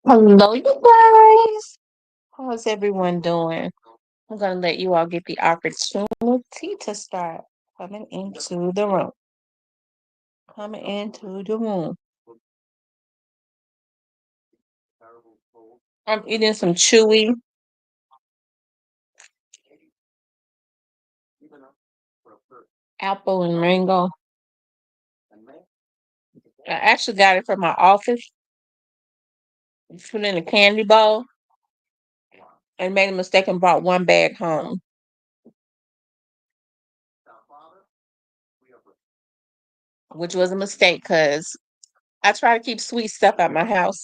Hello, you guys. How's everyone doing? I'm gonna let you all get the opportunity to start coming into the room. Coming into the room. I'm eating some chewy apple and mango. I actually got it from my office. Put it in a candy bowl and made a mistake and brought one bag home, which was a mistake because I try to keep sweet stuff at my house.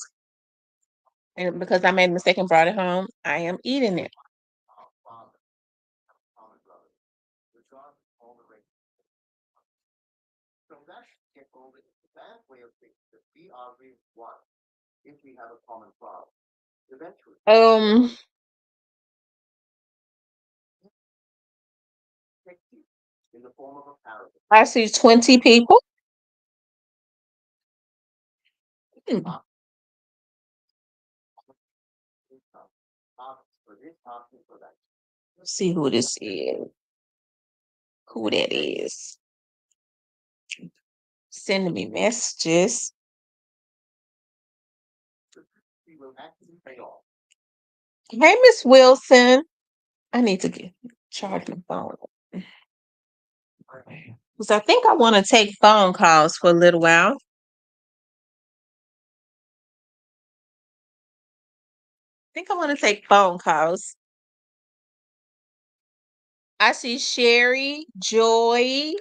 And because I made a mistake and brought it home, I am eating it. Um, I see 20 people. Hmm, let's see who this is. Who that is. Sending me messages. Hey, Miss Wilson. I need to get charge my phone. Because I think I want to take phone calls for a little while. I think I want to take phone calls. I see Sherry, Joy,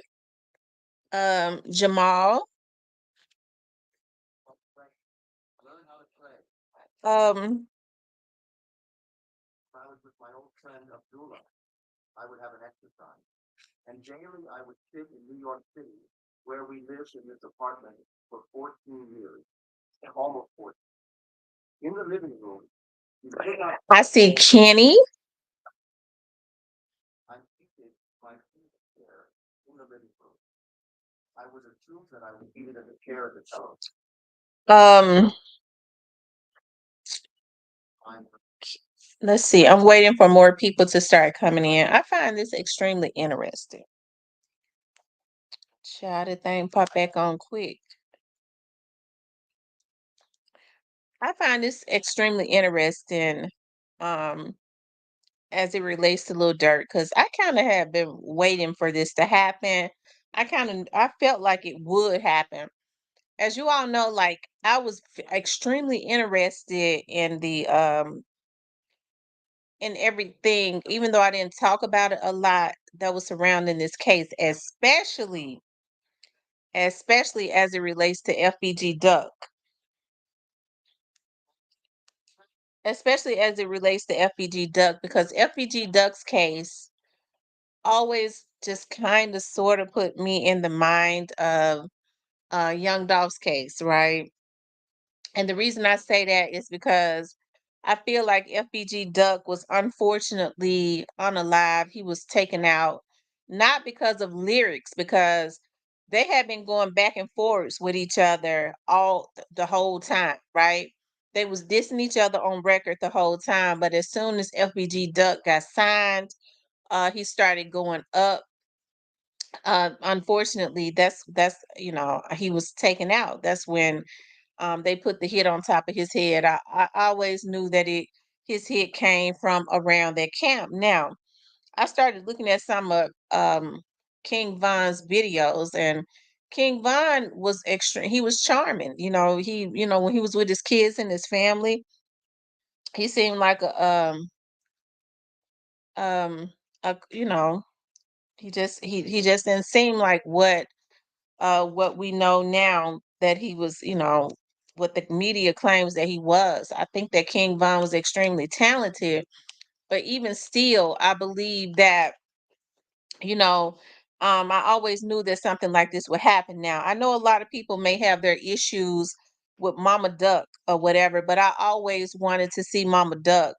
Jamal. Um, I see Kenny. Um, let's see. I'm waiting for more people to start coming in. I find this extremely interesting. Child, the thing pop back on quick. I find this extremely interesting, um, as it relates to Lil Durk, because I kind of have been waiting for this to happen. I felt like it would happen. As you all know, like I was extremely interested in everything, even though I didn't talk about it a lot that was surrounding this case, especially as it relates to FBG Duck, especially as it relates to FBG Duck, because FBG Duck's case always just kind of sort of put me in the mind of Young Dolph's case, right? And the reason I say that is because I feel like FBG Duck was unfortunately unalive. He was taken out not because of lyrics, because they had been going back and forths with each other the whole time, right? They was dissing each other on record the whole time, but as soon as FBG Duck got signed, he started going up. Unfortunately, that's he was taken out. That's when they put the hit on top of his head. I always knew that his hit came from around that camp. Now, I started looking at some of King Von's videos, and King Von was extra. He was charming. When he was with his kids and his family, he seemed like um a he just didn't seem like what we know now that he was, what the media claims that he was. I think that King Von was extremely talented, but even still, I believe that, you know, I always knew that something like this would happen. Now, I know a lot of people may have their issues with Mama Duck or whatever, but I always wanted to see Mama Duck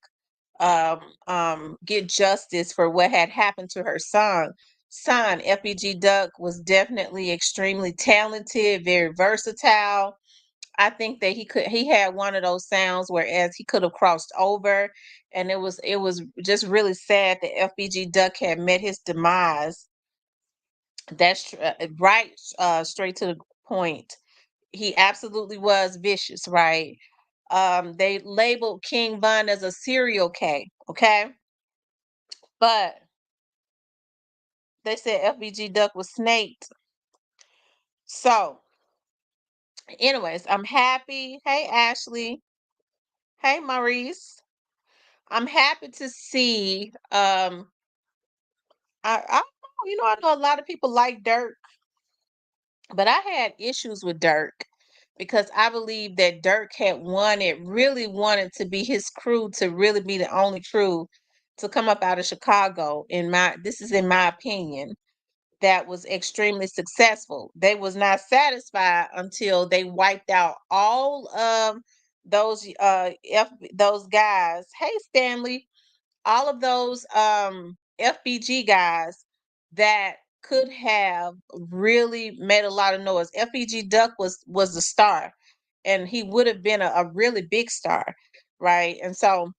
um, get justice for what had happened to her son. FBG Duck was definitely extremely talented, very versatile. I think that he had one of those sounds whereas he could have crossed over, and it was just really sad that FBG Duck had met his demise. That's right, straight to the point. He absolutely was vicious, right? They labeled King Von as a serial K, okay? But they said FBG Duck was snaked. So, anyways, I'm happy. Hey, Ashley. Hey, Maurice. I'm happy to see. I I know a lot of people like Dirk, but I had issues with Dirk because I believe that Dirk had really wanted to be his crew to really be the only crew to come up out of Chicago. This is in my opinion, that was extremely successful. They was not satisfied until they wiped out all of those guys. Hey, Stanley, all of those FBG guys that could have really made a lot of noise. FBG Duck was the star, and he would have been a really big star, right? And so,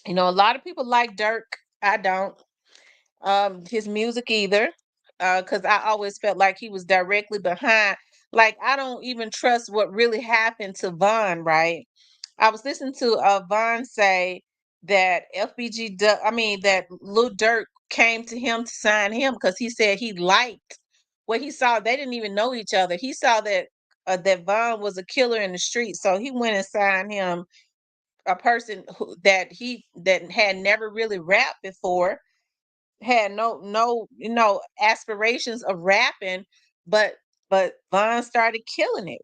a lot of people like Dirk. I don't his music either, because I always felt like he was directly behind. Like, I don't even trust what really happened to Vaughn, right? I was listening to Vaughn say that that Lil Durk came to him to sign him because he said he liked what he saw. They didn't even know each other. He saw that Vaughn was a killer in the street, so he went and signed him, a person that had never really rapped before, had no aspirations of rapping, but Vaughn started killing it.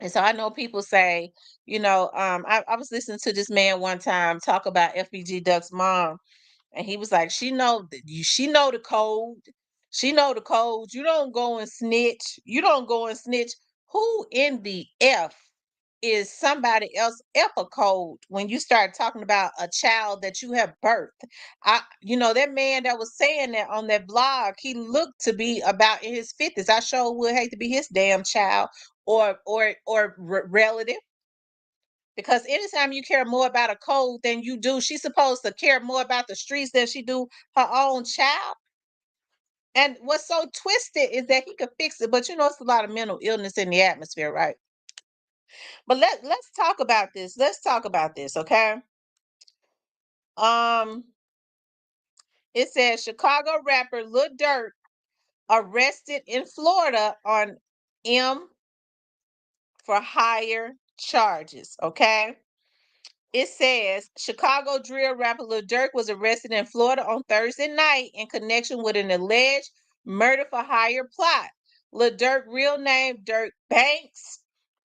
And so I know people say, I was listening to this man one time talk about FBG Duck's mom, and he was like, she know the code. She know the codes. You don't go and snitch. You don't go and snitch. Who in the F is somebody else F a code when you start talking about a child that you have birthed? That man that was saying that on that blog, he looked to be about in his 50s. I sure would hate to be his damn child or relative, because anytime you care more about a code than you do, she's supposed to care more about the streets than she do her own child. And what's so twisted is that he could fix it, but it's a lot of mental illness in the atmosphere, right? But let's talk about this. Let's talk about this, okay? Um, it says Chicago rapper Lil Durk arrested in Florida on M for higher charges, okay? It says Chicago drill rapper Lil Durk was arrested in Florida on Thursday night in connection with an alleged murder for hire plot. Lil Durk, real name Dirk Banks,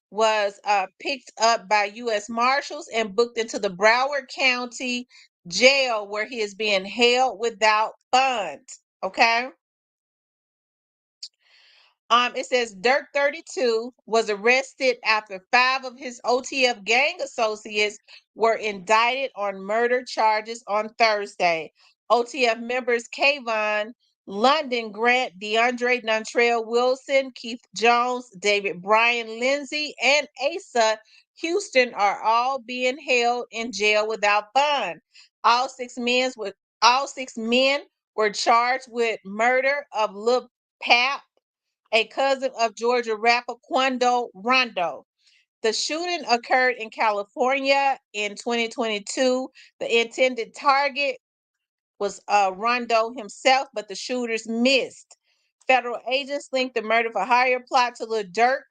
was picked up by U.S. Marshals and booked into the Broward County Jail, where he is being held without bond. Okay. It says Dirk 32 was arrested after 5 of his OTF gang associates were indicted on murder charges on Thursday. OTF members Kayvon, London Grant, DeAndre Nantrell Wilson, Keith Jones, David Bryan Lindsay, and Asa Houston are all being held in jail without bond. All six men were charged with murder of Lil Pap, a cousin of Georgia rapper Quando Rondo. The shooting occurred in California in 2022. The intended target was Rondo himself, but the shooters missed. Federal agents linked the murder for hire plot to Lil Durk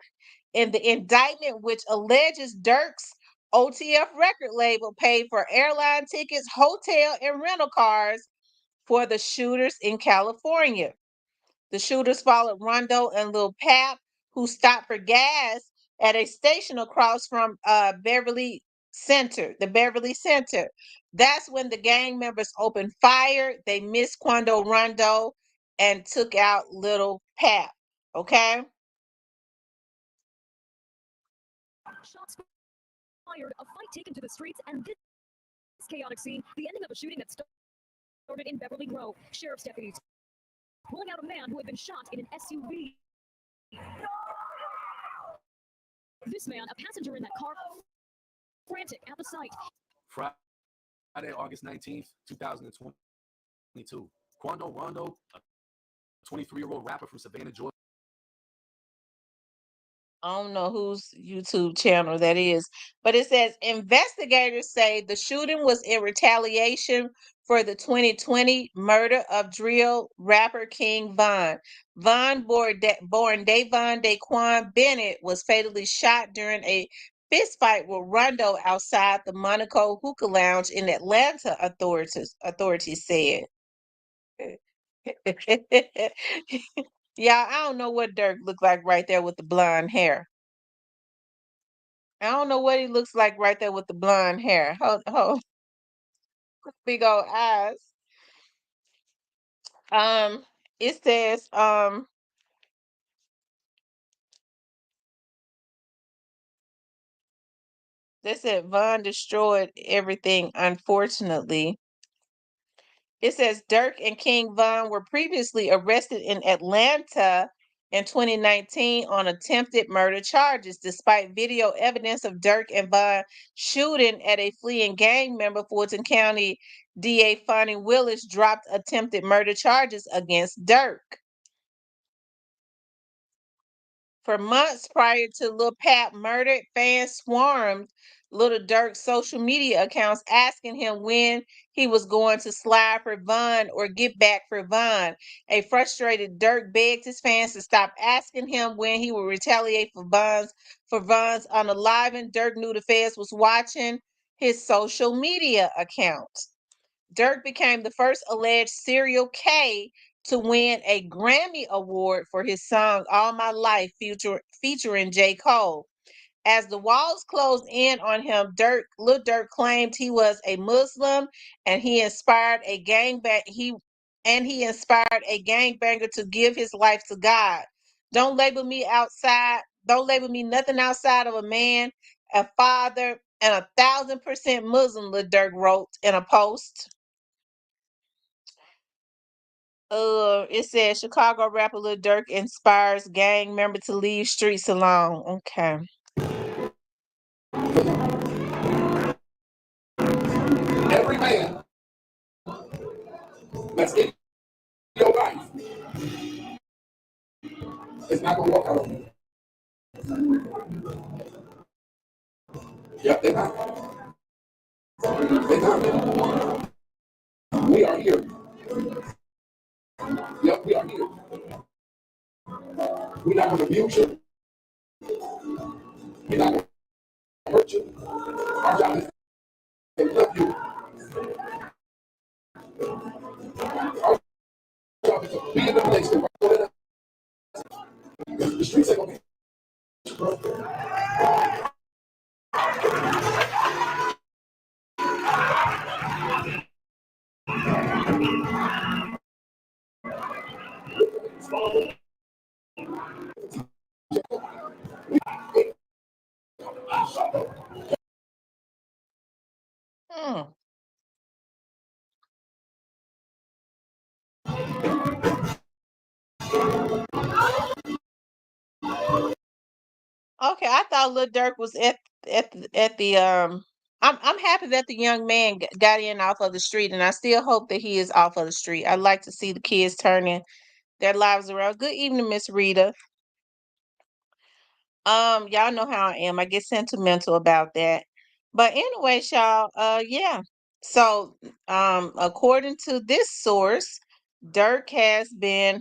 in the indictment, which alleges Durk's OTF record label paid for airline tickets, hotel, and rental cars for the shooters in California. The shooters followed Rondo and Lil Pap, who stopped for gas at a station across from the Beverly Center. That's when the gang members opened fire. They missed Quando Rondo and took out Little Pap. Okay. Shots fired, a fight taken to the streets, and this chaotic scene, the ending of a shooting that started in Beverly Grove. Sheriff's deputies pulling out a man who had been shot in an SUV. This man, a passenger in that car, frantic at the sight. Friday, August 19th, 2022. Quando Rondo, a 23-year-old rapper from Savannah, Georgia. I don't know whose YouTube channel that is, but it says investigators say the shooting was in retaliation for the 2020 murder of drill rapper King Von. Von, born Davon Daquan Bennett, was fatally shot during a fistfight with Rondo outside the Monaco Hookah Lounge in Atlanta, authorities said. Yeah, I don't know what Dirk looked like right there with the blonde hair. I don't know what he looks like right there with the blonde hair. Hold, big old eyes. Um, it says, they said Von destroyed everything, unfortunately. It says Dirk and King Von were previously arrested in Atlanta in 2019 on attempted murder charges, despite video evidence of Dirk and Von shooting at a fleeing gang member. Fulton County DA Fonnie Willis dropped attempted murder charges against Dirk. For months prior to Lil Pat murdered, fans swarmed Little Dirk's social media accounts asking him when he was going to slide for Von or get back for Von. A frustrated Dirk begged his fans to stop asking him when he would retaliate for Von's unaliving. Dirk knew the feds was watching his social media accounts. Dirk became the first alleged serial K to win a Grammy Award for his song All My Life featuring J. Cole. As the walls closed in on him, Lil Durk claimed he was a Muslim and he inspired a gangbanger to give his life to God. Don't label me nothing outside of a man, a father, and 1,000% Muslim, Lil Durk wrote in a post. It says Chicago rapper Lil Durk inspires gang member to leave streets alone. Okay. Every man that's in your life is not going to walk out on you. Yep, they're not. They're not. We are here. Yep, we are here. We're not going to abuse you. We're not going to hurt you. Our job is to love you. Our job is to be in the place to work. The streets ain't going to be broken. Hmm. Okay, I thought Lil Durk was at the I'm happy that the young man got in off of the street, and I still hope that he is off of the street. I'd like to see the kids turning their lives around. Good evening, Miss Rita. Y'all know how I am. I get sentimental about that. But anyway, y'all, yeah. So, according to this source, Dirk has been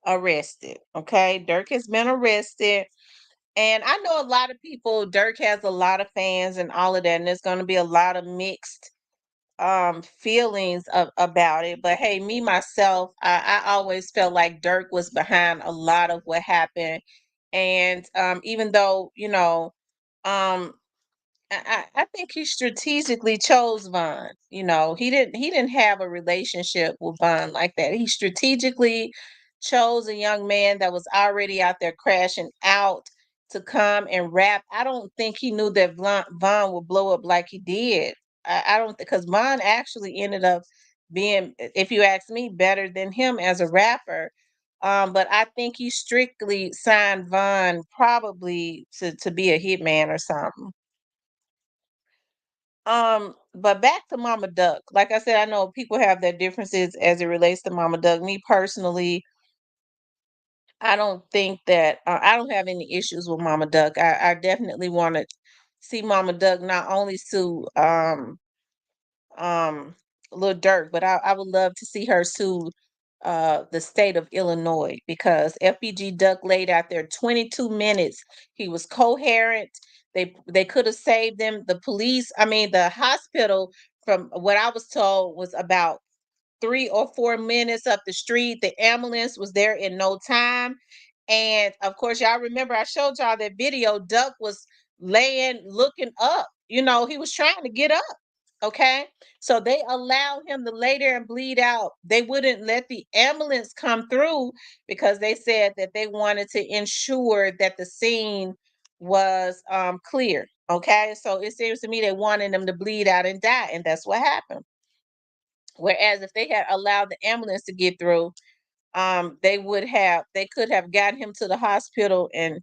arrested. Okay, Dirk has been arrested. And I know a lot of people, Dirk has a lot of fans and all of that, and there's going to be a lot of mixed feelings about it. But hey, me myself, I always felt like Dirk was behind a lot of what happened. And even though, um I think he strategically chose Vaughn. He didn't have a relationship with Vaughn like that. He strategically chose a young man that was already out there crashing out to come and rap. I don't think he knew that Vaughn would blow up like he did. I don't, because Vaughn actually ended up being, if you ask me, better than him as a rapper. But I think he strictly signed Von probably to be a hitman or something. But back to Mama Duck. Like I said, I know people have their differences as it relates to Mama Duck. Me personally, I don't think that I don't have any issues with Mama Duck. I definitely want to see Mama Duck not only sue um Lil Durk, but I would love to see her sue the state of Illinois because FBG Duck laid out there 22 minutes. He was coherent. They could have saved them. The police, I mean the hospital, from what I was told, was about 3 or 4 minutes up the street. The ambulance was there in no time. And of course, y'all remember I showed y'all that video. Duck was laying, looking up. You know, he was trying to get up. Okay. So they allowed him to lay there and bleed out. They wouldn't let the ambulance come through because they said that they wanted to ensure that the scene was clear. Okay. So it seems to me they wanted him to bleed out and die. And that's what happened. Whereas if they had allowed the ambulance to get through, they could have gotten him to the hospital, and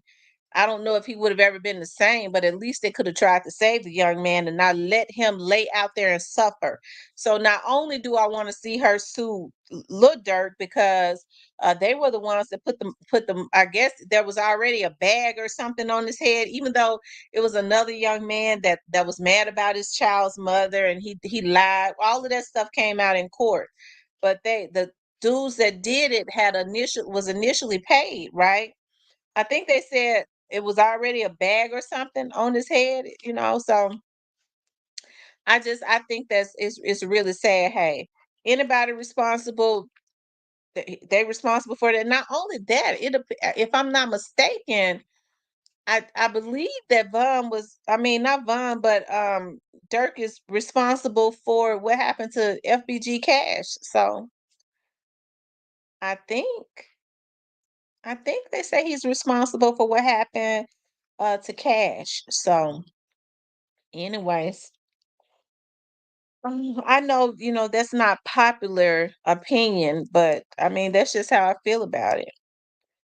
I don't know if he would have ever been the same, but at least they could have tried to save the young man and not let him lay out there and suffer. So not only do I want to see her sue Lil Durk because they were the ones that put them. I guess there was already a bag or something on his head, even though it was another young man that was mad about his child's mother and he lied. All of that stuff came out in court, but the dudes that did it was initially paid, right? I think they said it was already a bag or something on his head, you know. So I think it's really sad. Hey, anybody responsible, they responsible for that. Not only that, if I'm not mistaken, I believe that Von was, I mean not Von, but Dirk is responsible for what happened to FBG Cash. So I think I think they say he's responsible for what happened to Cash. So, anyways, I know, that's not popular opinion, but I mean, that's just how I feel about it.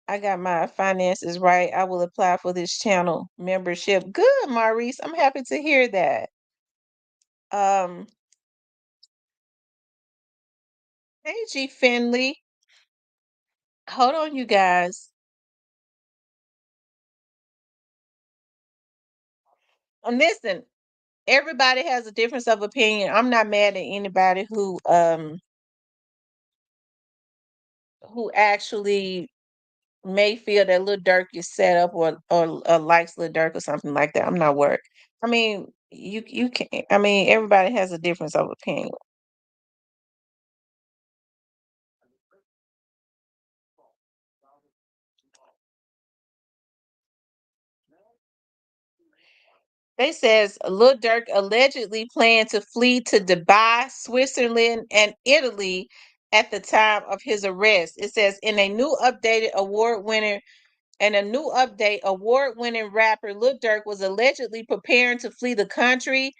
I got my finances right. I will apply for this channel membership. Good, Maurice. I'm happy to hear that. Um, hey, G Finley. Hold on, you guys. And listen, everybody has a difference of opinion. I'm not mad at anybody who actually may feel that Lil Durk is set up or likes Lil Durk or something like that. I'm not worried. I mean, you can. I mean, everybody has a difference of opinion. They says Lil Durk allegedly planned to flee to Dubai, Switzerland, and Italy at the time of his arrest. It says in a new updated award-winning rapper Lil Durk was allegedly preparing to flee the country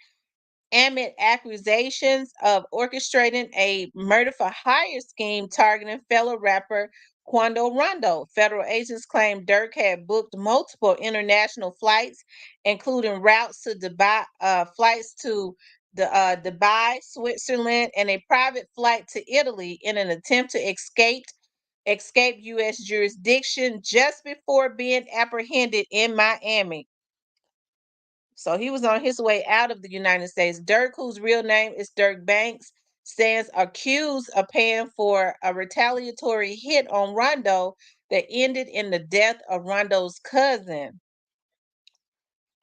amid accusations of orchestrating a murder for hire scheme targeting fellow rapper Quando Rondo. Federal agents claim Dirk had booked multiple international flights, including routes to Dubai, Dubai, Switzerland, and a private flight to Italy in an attempt to escape U.S. jurisdiction just before being apprehended in Miami. So he was on his way out of the United States. Dirk, whose real name is Dirk Banks, stands accused of paying for a retaliatory hit on Rondo that ended in the death of Rondo's cousin.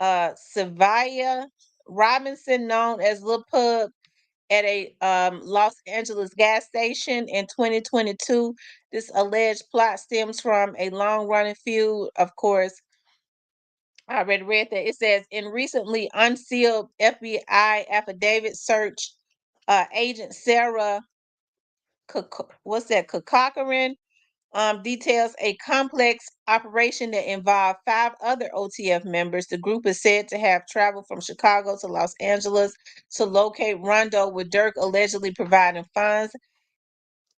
Savia Robinson, known as Lil Pug, at a Los Angeles gas station in 2022. This alleged plot stems from a long-running feud, of course. I already read that. It says in recently unsealed FBI affidavit search, Agent Sarah, what's that? Kakarin, details a complex operation that involved 5 other OTF members. The group is said to have traveled from Chicago to Los Angeles to locate Rondo, with Dirk allegedly providing funds.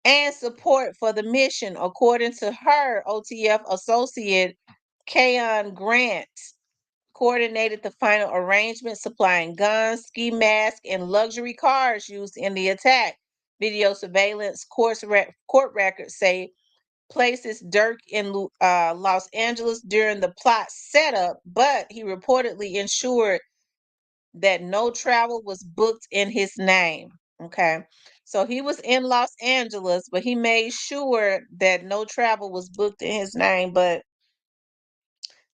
and support for the mission, according to her OTF associate, Kayon Grant. Coordinated the final arrangement, supplying guns, ski masks, and luxury cars used in the attack. Video surveillance court records say places Dirk in Los Angeles during the plot setup, but he reportedly ensured that no travel was booked in his name. Okay. So he was in Los Angeles, but he made sure that no travel was booked in his name. But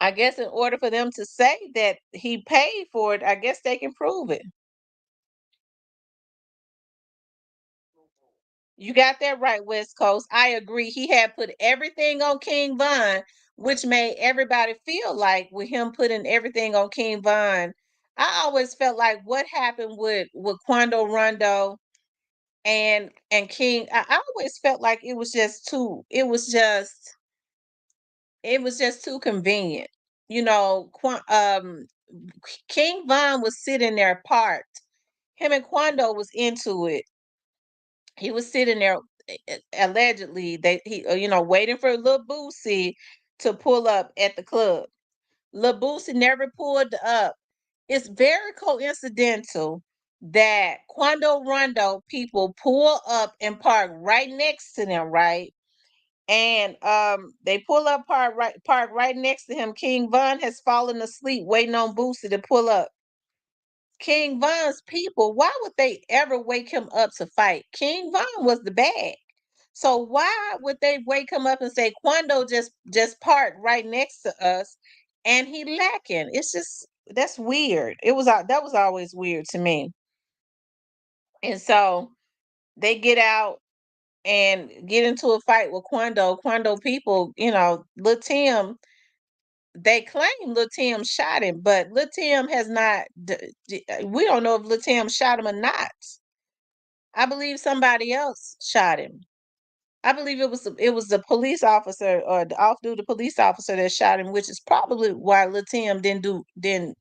I guess in order for them to say that he paid for it, I guess they can prove it. You got that right, West Coast. I agree. He had put everything on King Von, which made everybody feel like with him putting everything on King Von. I always felt like what happened with Quando Rondo and King. I always felt like it was just too convenient. You know, King Von was sitting there apart. Him and Quando was into it. He was sitting there allegedly waiting for Lil Boosie to pull up at the club. Lil Boosie never pulled up. It's very coincidental that Quando Rondo people pull up and park right next to them, right? And they pull up park right next to him. King Von has fallen asleep waiting on Boosie to pull up. King Von's people, why would they ever wake him up to fight? King Von was the bad. So why would they wake him up and say Quando just parked right next to us and he lacking? It's just that's weird. That was always weird to me. And so they get out and get into a fight with Quando. Quando people, Lil Tim, they claim Lil Tim shot him, but Lil Tim has not. We don't know if Lil Tim shot him or not. I believe somebody else shot him. I believe it was the police officer or the off duty police officer that shot him, which is probably why Lil Tim didn't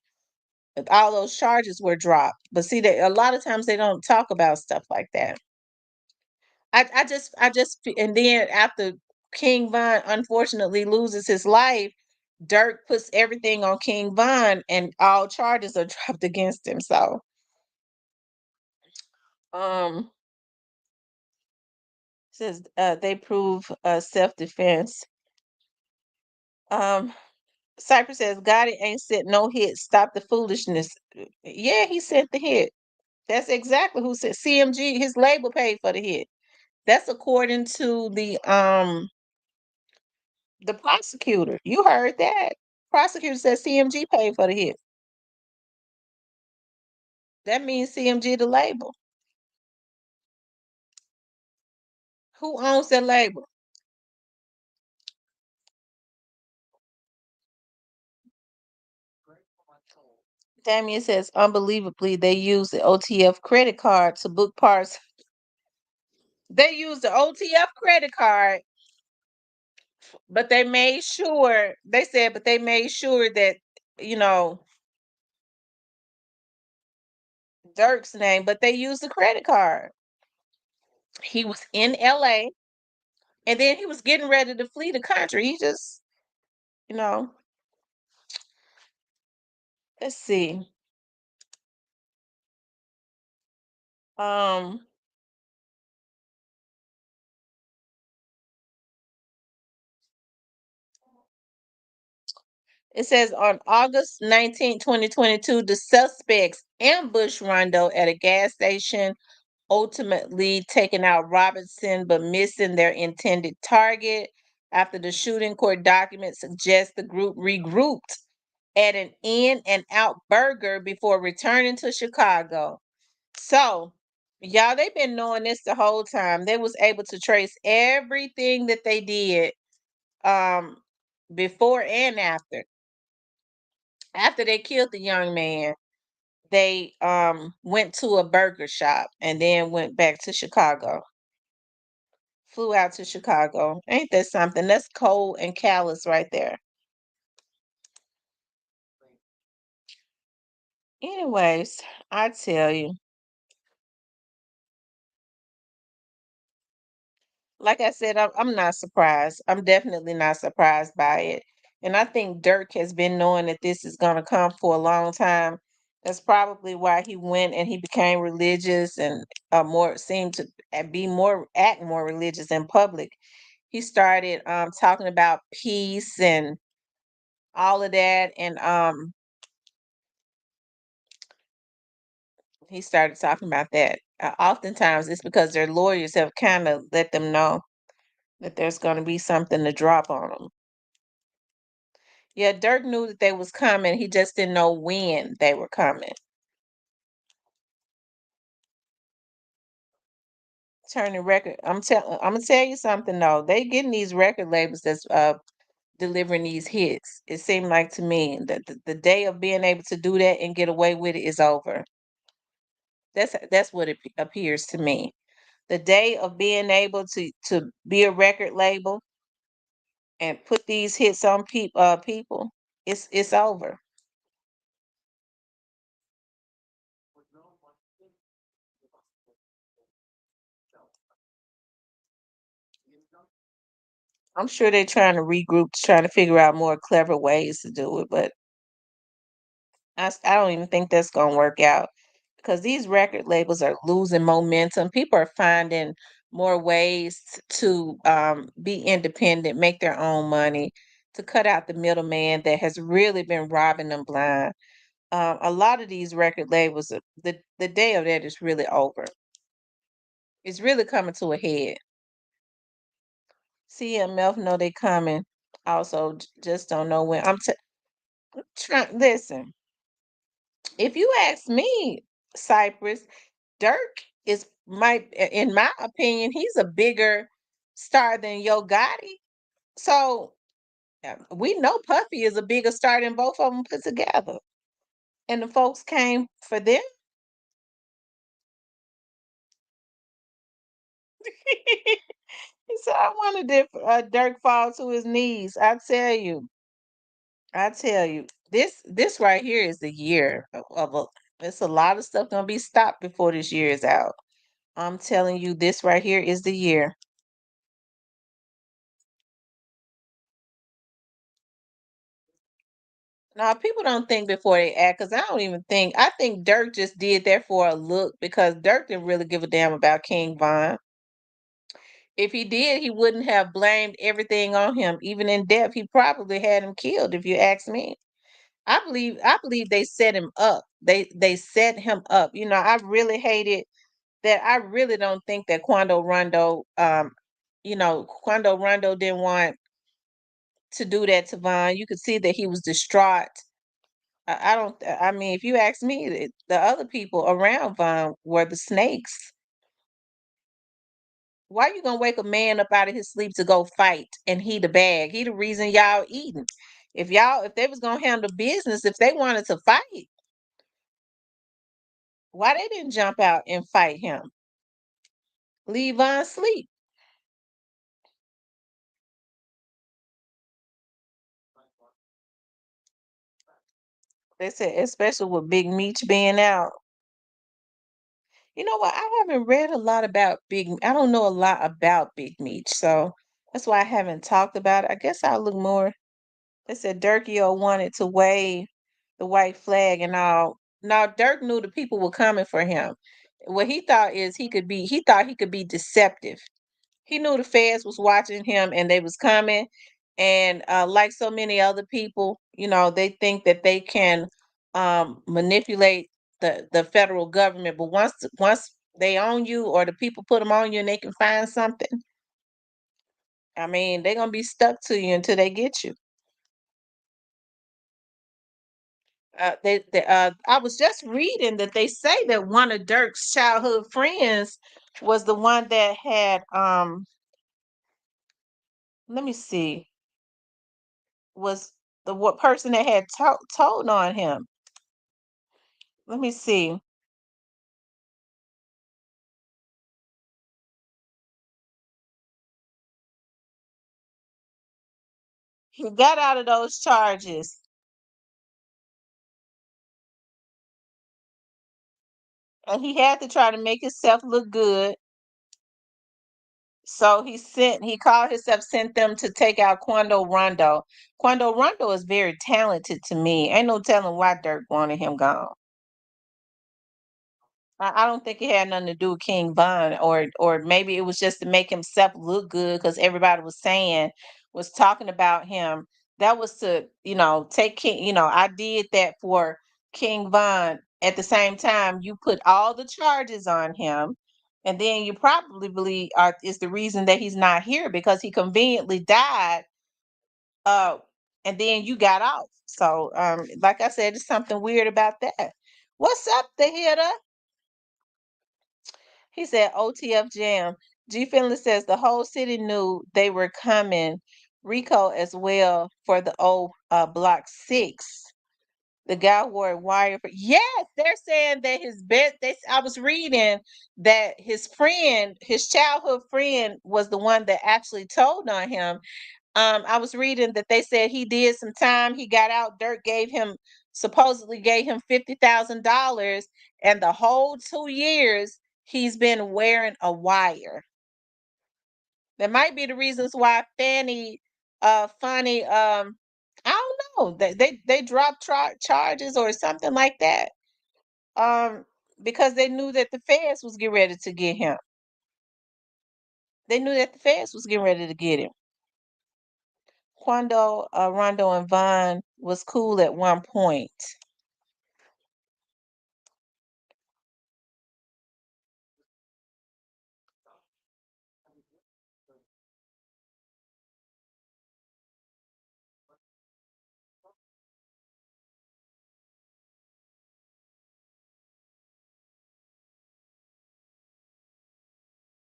all those charges were dropped. But see, a lot of times they don't talk about stuff like that. And then after King Von unfortunately loses his life, Dirk puts everything on King Von, and all charges are dropped against him. So, um, says they prove self defense. Um, Cypress says Gotti ain't sent no hit. Stop the foolishness. Yeah, he sent the hit. That's exactly who said CMG. His label paid for the hit. That's according to the prosecutor. You heard that. Prosecutor said CMG paid for the hit. That means CMG the label. Who owns that label? Damien says, unbelievably, they use the OTF credit card to book parts. They used the OTF credit card, but they made sure that, you know, Dirk's name, but they used the credit card. He was in LA and then he was getting ready to flee the country. He just, you know, let's see. Um, it says on August 19, 2022, the suspects ambushed Rondo at a gas station, ultimately taking out Robinson but missing their intended target. After the shooting, court documents suggest the group regrouped at an In and Out Burger before returning to Chicago. So, y'all, they've been knowing this the whole time. They was able to trace everything that they did um before and after. After they killed the young man, they went to a burger shop and then went back to Chicago. Flew out to Chicago. Ain't that something? That's cold and callous right there. Anyways, I tell you. like I said, I'm not surprised. I'm definitely not surprised by it. And I think Dirk has been knowing that this is going to come for a long time. That's probably why he went and he became religious and more seemed to be more act more religious in public. He started talking about peace and all of that, and he started talking about that. Oftentimes, it's because their lawyers have kind of let them know that there's going to be something to drop on them. Yeah, Dirk knew that they was coming. He just didn't know when they were coming. Turning record. I'm gonna tell you something though. They getting these record labels that's delivering these hits. It seemed like to me that the day of being able to do that and get away with it is over. That's what it appears to me. The day of being able to be a record label and put these hits on people, it's over. I'm sure they're trying to regroup, trying to figure out more clever ways to do it, but I don't even think that's gonna work out because these record labels are losing momentum. People are finding more ways to be independent, make their own money, to cut out the middleman that has really been robbing them blind. A lot of these record labels, the day of that is really over. It's really coming to a head. CMF know they coming. Also, just don't know when. Trying. Listen, if you ask me, Cypress, Dirk is in my opinion, he's a bigger star than Yo Gotti. So we know Puffy is a bigger star than both of them put together. And the folks came for them. He said, "I wanted Dirk fall to his knees." I tell you, this right here is the year of a. It's a lot of stuff gonna be stopped before this year is out. I'm telling you, this right here is the year. Now, people don't think before they act, because I don't even think. I think Dirk just did that for a look because Dirk didn't really give a damn about King Von. If he did, he wouldn't have blamed everything on him. Even in death, he probably had him killed. If you ask me, I believe they set him up. They set him up. You know, I really hated that. I really don't think that Quando Rondo didn't want to do that to Von. You could see that he was distraught. I don't. I mean, if you ask me, the other people around Von were the snakes. Why you gonna wake a man up out of his sleep to go fight and he the bag? He the reason y'all eating. If they was gonna handle business, if they wanted to fight, why they didn't jump out and fight him? Leave Von sleep. They said, especially with Big Meech being out. You know what? I haven't read a lot about I don't know a lot about Big Meech, so that's why I haven't talked about it. I guess I'll look more. They said Dirkio wanted to wave the white flag and all. Now Dirk knew the people were coming for him. What he thought is he thought he could be deceptive. He knew the feds was watching him and they was coming. And like so many other people, they think that they can manipulate the federal government. But once they own you or the people put them on you and they can find something, I mean, they're gonna be stuck to you until they get you. I was just reading that they say that one of Dirk's childhood friends was the one that had let me see, was the what person that had told on him. Let me see. He got out of those charges and he had to try to make himself look good. So he called himself, sent them to take out Quando Rondo. Quando Rondo is very talented to me. Ain't no telling why Dirk wanted him gone. I don't think it had nothing to do with King Von, or maybe it was just to make himself look good because everybody was talking about him. That was to, take King, I did that for King Von. At the same time, you put all the charges on him, and then you probably believe is the reason that he's not here because he conveniently died, uh, and then you got off. So, like I said, there's something weird about that. What's up, the hitter? He said OTF Jam. G Finley says the whole city knew they were coming. Rico as well for the old block 6. The guy wore a wire for, yes, they're saying that his best I was reading that his friend, his childhood friend, was the one that actually told on him. I was reading that they said he did some time. He got out. Dirk supposedly gave him $50,000, and the whole 2 years he's been wearing a wire. That might be the reasons why Funny, I don't know. They dropped charges or something like that. Because they knew that the feds was getting ready to get him. They knew that the feds was getting ready to get him. Quando Rondo and Vaughn was cool at one point.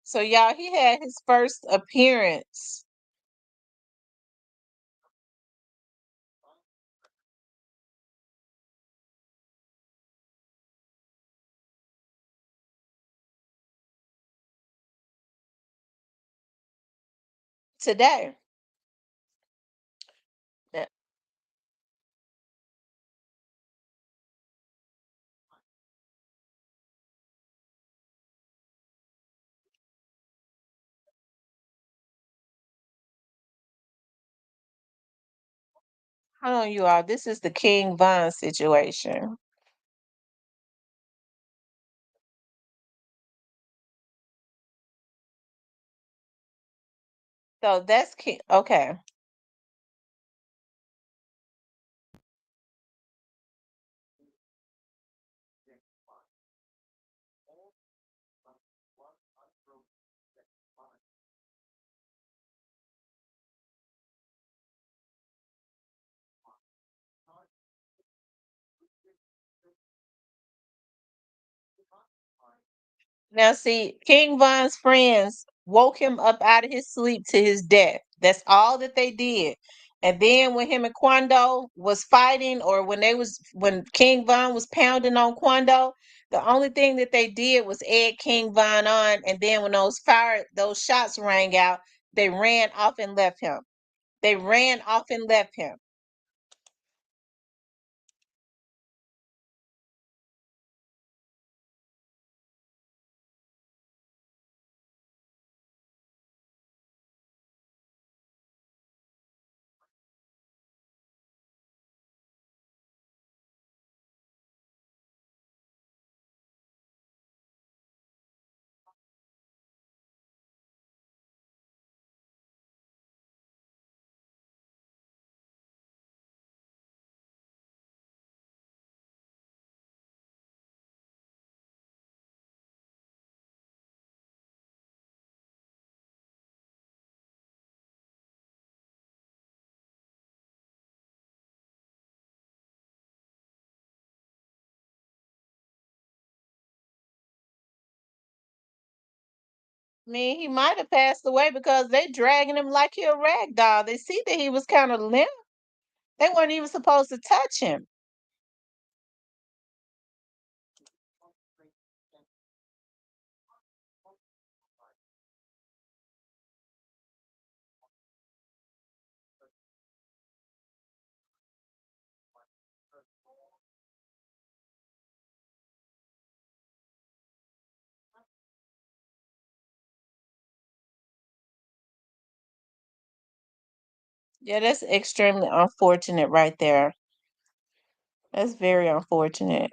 So y'all, he had his first appearance. Today. Yeah. Hold on, you all. This is the King Von situation. So that's King. Okay. Now, see, King Von's friends woke him up out of his sleep to his death. That's all that they did. And then when him and Quando was fighting, or when King Von was pounding on Quando, the only thing that they did was egg King Von on. And then when those shots rang out, they ran off and left him. They ran off and left him. I mean, he might have passed away because they dragging him like he a rag doll. They see that he was kind of limp. They weren't even supposed to touch him. Yeah, that's extremely unfortunate right there. That's very unfortunate.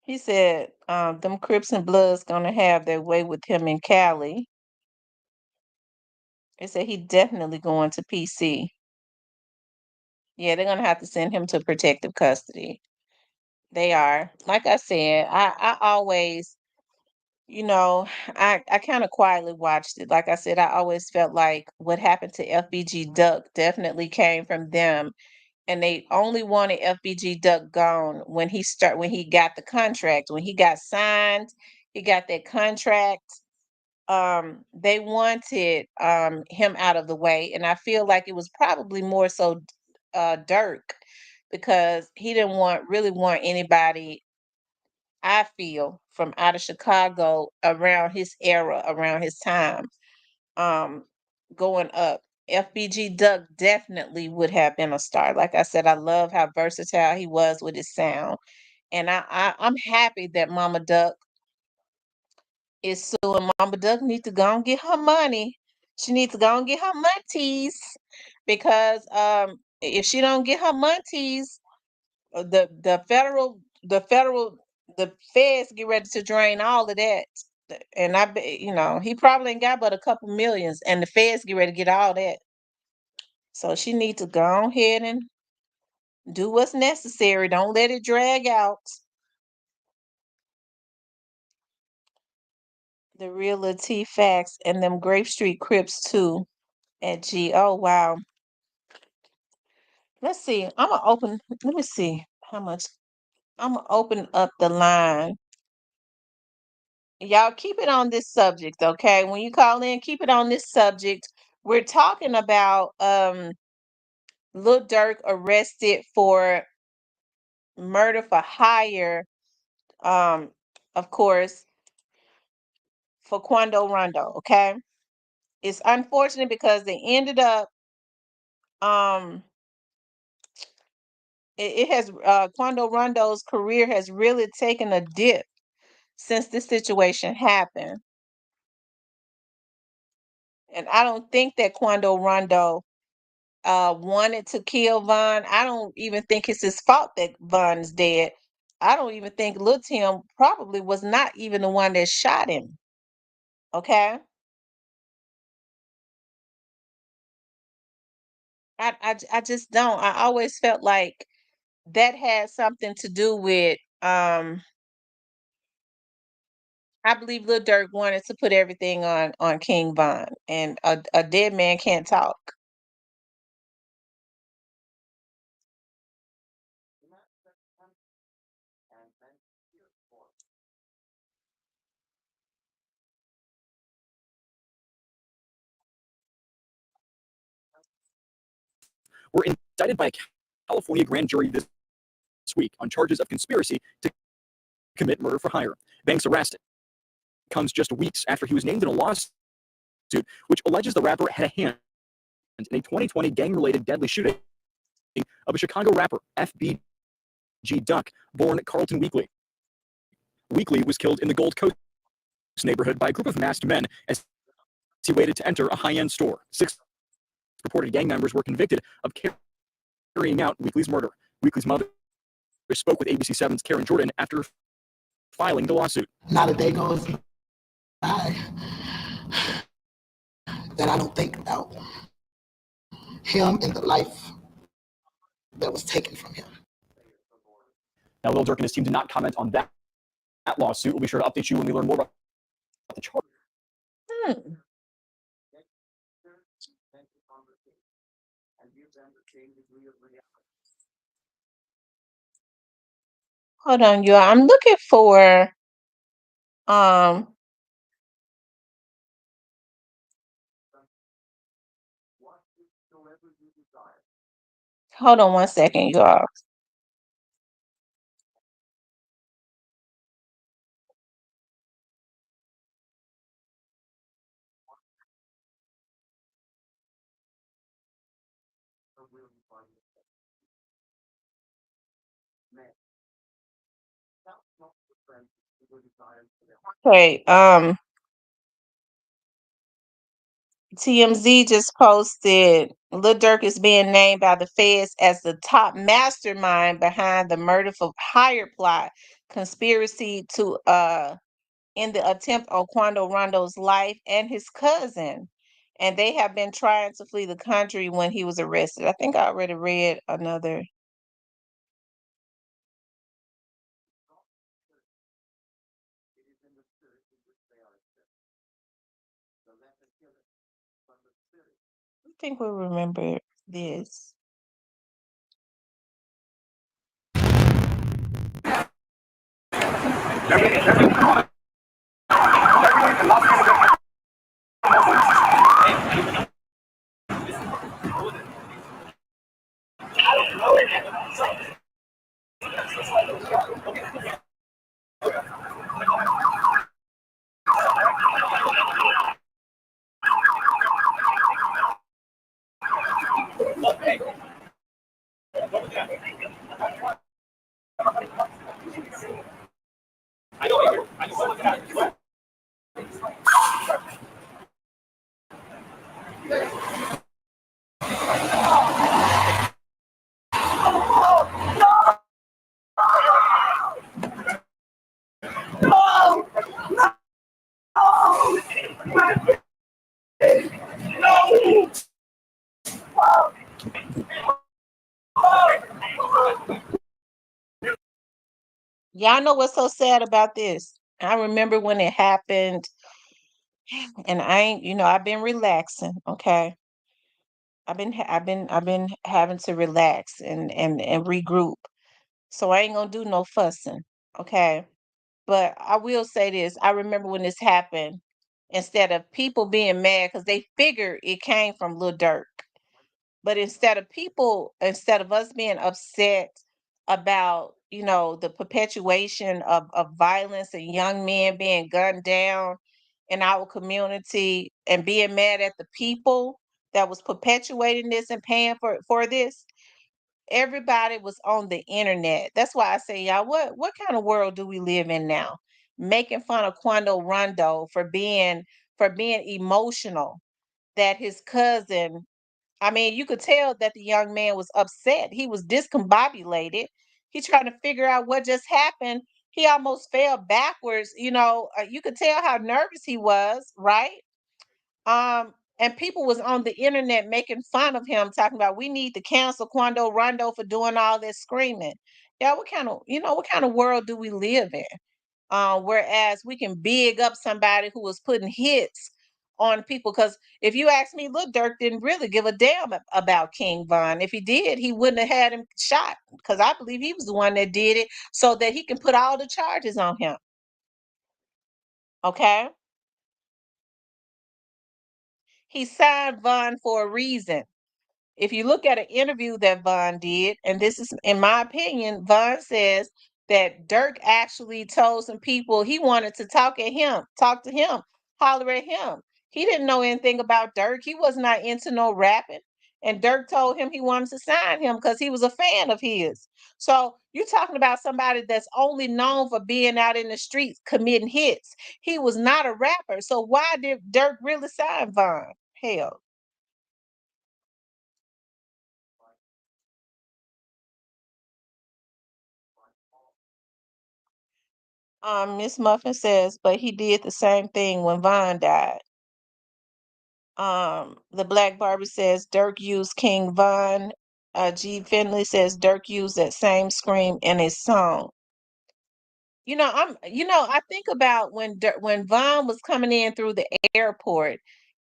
He said, them Crips and Bloods gonna have their way with him in Cali. They said he definitely going to PC. Yeah, they're gonna have to send him to protective custody. They are. Like I said, I always, you know, I kind of quietly watched it. Like I said, I always felt like what happened to FBG Duck definitely came from them, and they only wanted FBG Duck gone when he got the contract, when he got signed, he got that contract. They wanted him out of the way, and I feel like it was probably more so Dirk, because he didn't really want anybody, I feel, from out of Chicago around his era, around his time, um, going up. FBG Duck definitely would have been a star. Like I said, I love how versatile he was with his sound. And I'm happy that Mama Duck is suing. Mama Duck needs to go and get her money. She needs to go and get her munties, because if she don't get her munties, the feds get ready to drain all of that. And I bet, he probably ain't got but a couple millions, and the feds get ready to get all that. So she needs to go ahead and do what's necessary. Don't let it drag out. The real Latif facts, and them Grape Street Crips too at G. Oh wow. Let's see. Let me see how much. I'm gonna open up the line. Y'all keep it on this subject, okay? When you call in, keep it on this subject. We're talking about Lil Durk arrested for murder for hire, um, of course, for Quando Rondo, okay? It's unfortunate because they ended up um it has Quando Rondo's career has really taken a dip since this situation happened. And I don't think that Quando Rondo wanted to kill Von. I don't even think it's his fault that Von is dead. I don't even think Lil Tim probably was not even the one that shot him. Okay. I just don't. I always felt like that had something to do with I believe Lil Durk wanted to put everything on King Von, and a dead man can't talk. Were indicted by a California grand jury this week on charges of conspiracy to commit murder for hire. Banks' arrest comes just weeks after he was named in a lawsuit which alleges the rapper had a hand in a 2020 gang-related deadly shooting of a Chicago rapper, FBG Duck, born Carlton Weekly. Weekly was killed in the Gold Coast neighborhood by a group of masked men as he waited to enter a high-end store. 6 reported gang members were convicted of carrying out Weekly's murder. Weekly's mother spoke with ABC7's Karen Jordan after filing the lawsuit. Not a day goes by that I don't think about him and the life that was taken from him. Now, Lil Durk and his team did not comment on that lawsuit. We'll be sure to update you when we learn more about the charge. Hmm. Hold on, you. I'm looking for um. Hold on one second, y'all. Okay. TMZ just posted Lil Durk is being named by the feds as the top mastermind behind the murder for hire plot conspiracy to in the attempt on Quando Rondo's life and his cousin. And they have been trying to flee the country when he was arrested. I think I already read another. I think we remember this. Y'all know what's so sad about this? I remember when it happened, and I ain't, I've been relaxing, okay? I've been having to relax and regroup. So I ain't gonna do no fussing, okay? But I will say this: I remember when this happened. Instead of people being mad because they figured it came from Lil Durk, but instead of us being upset about the perpetuation of violence and young men being gunned down in our community and being mad at the people that was perpetuating this and paying for this, everybody was on the internet. That's why I say, y'all, what kind of world do we live in now? Making fun of Quando Rondo for being emotional that his cousin, I mean, you could tell that the young man was upset. He was discombobulated. He trying to figure out what just happened. He almost fell backwards. You could tell how nervous he was, right? And people was on the internet making fun of him, talking about we need to cancel Quando Rondo for doing all this screaming. Yeah, what kind of world do we live in? Whereas we can big up somebody who was putting hits on people. Because if you ask me, Lil Durk didn't really give a damn about King Von. If he did, he wouldn't have had him shot. Because I believe he was the one that did it so that he can put all the charges on him. Okay, he signed Von for a reason. If you look at an interview that Von did, and this is in my opinion, Von says that Dirk actually told some people he wanted to talk to him, holler at him. He didn't know anything about Dirk. He was not into no rapping. And Dirk told him he wanted to sign him because he was a fan of his. So you're talking about somebody that's only known for being out in the streets committing hits. He was not a rapper. So why did Dirk really sign Von? Hell. Miss Muffin says, but he did the same thing when Vaughn died. The Black Barber says Dirk used King Von. G. Finley says Dirk used that same scream in his song. I think about when Vaughn was coming in through the airport,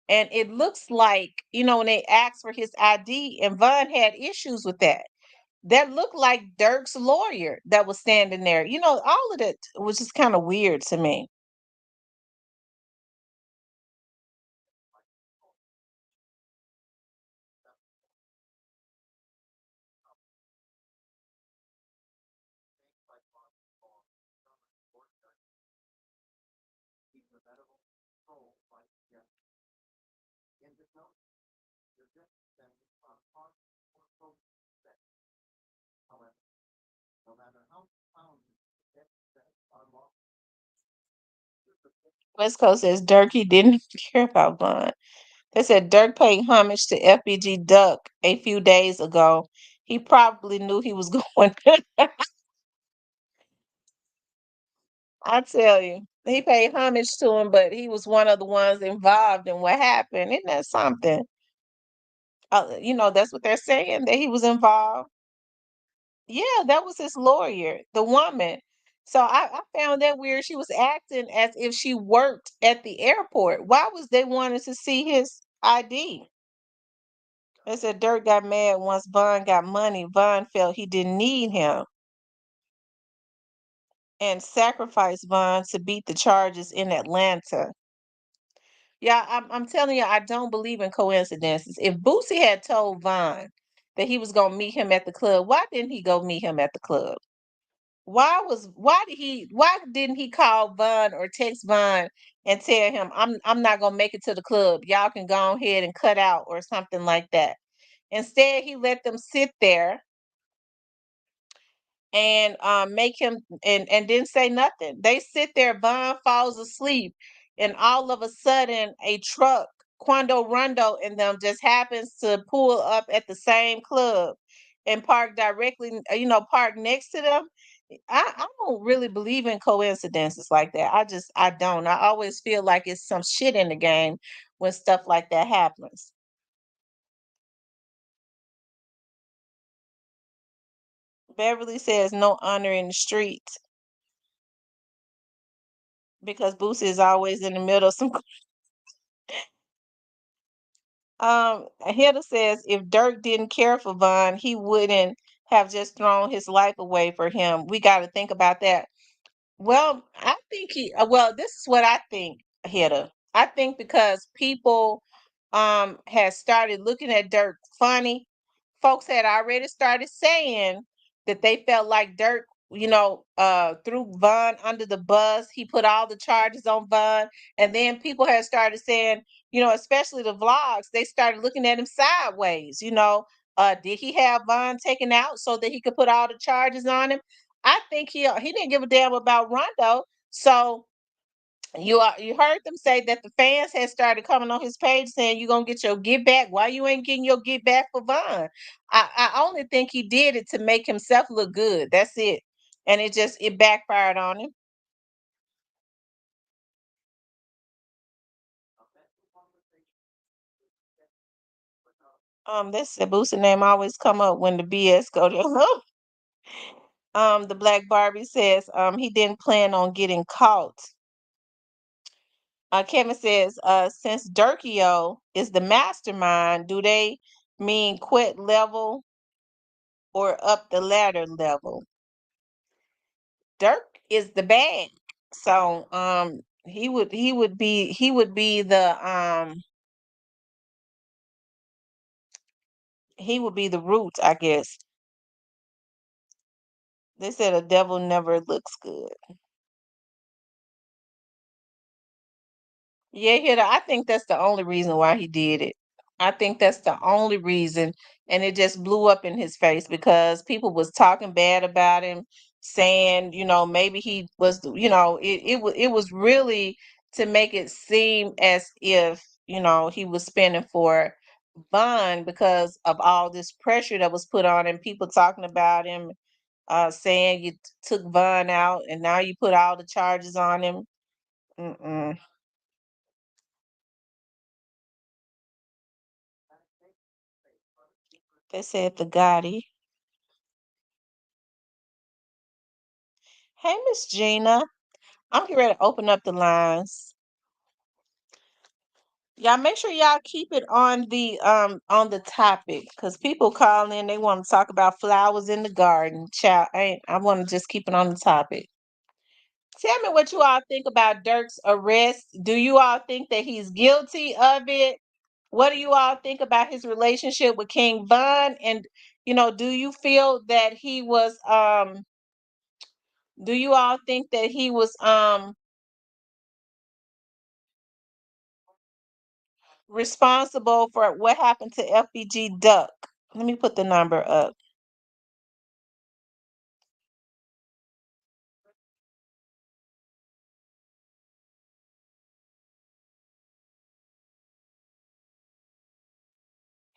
and it looks like, when they asked for his ID, and Vaughn had issues with that. That looked like Dirk's lawyer that was standing there. All of that was just kind of weird to me. West Coast says Durkee didn't care about Vaughn. They said Dirk paid homage to FBG Duck a few days ago. He probably knew he was going. I tell you, he paid homage to him, but he was one of the ones involved in what happened. Isn't that something? That's what they're saying, that he was involved. Yeah, that was his lawyer, the woman. So I found that weird. She was acting as if she worked at the airport. Why was they wanting to see his ID? They said Dirk got mad once Vaughn got money. Vaughn felt he didn't need him and sacrificed Vaughn to beat the charges in Atlanta. Yeah, I'm telling you, I don't believe in coincidences. If Boosie had told Vaughn that he was gonna meet him at the club, why didn't he go meet him at the club? Why didn't he call Vaughn or text Vaughn and tell him I'm not gonna make it to the club. Y'all can go ahead and cut out or something like that. Instead, he let them sit there and make him and didn't say nothing. They sit there, Vaughn falls asleep, and all of a sudden a truck, Quando Rondo and them just happens to pull up at the same club and park directly, park next to them. I don't really believe in coincidences like that. I don't. I always feel like it's some shit in the game when stuff like that happens. Beverly says no honor in the streets because Boosie is always in the middle of some. Hilda says if Dirk didn't care for Vaughn, he wouldn't have just thrown his life away for him. We got to think about that. Well, I think this is what I think, Hilda. I think because people had started looking at Dirk funny, folks had already started saying that they felt like Dirk, threw Vaughn under the bus. He put all the charges on Vaughn. And then people had started saying, especially the vlogs, they started looking at him sideways. Did he have Vaughn taken out so that he could put all the charges on him? I think he didn't give a damn about Rondo. So you heard them say that the fans had started coming on his page saying you're gonna get your get back. Why you ain't getting your get back for Vaughn? I only think he did it to make himself look good. That's it. And it backfired on him. This Boosie name always come up when the BS go down. The Black Barbie says he didn't plan on getting caught. Kevin says, since Durkio is the mastermind, do they mean quit level or up the ladder level? Dirk is the bag. So he would be the root, I guess. They said a devil never looks good. Yeah, Hitter, I think that's the only reason why he did it. I think that's the only reason, and it just blew up in his face because people was talking bad about him, saying, maybe he was, it was really to make it seem as if, he was spinning for Vaughn because of all this pressure that was put on him, people talking about him, saying you took Vaughn out and now you put all the charges on him. Mm-mm. They said the Gotti. Hey, Miss Gina. I'm getting ready to open up the lines. Y'all make sure y'all keep it on the topic because people call in, they want to talk about flowers in the garden. Child, I want to just keep it on the topic. Tell me what you all think about Dirk's arrest. Do you all think that he's guilty of it? What do you all think about his relationship with King Von? And do you feel that he was do you all think that he was responsible for what happened to FBG Duck? Let me put the number up.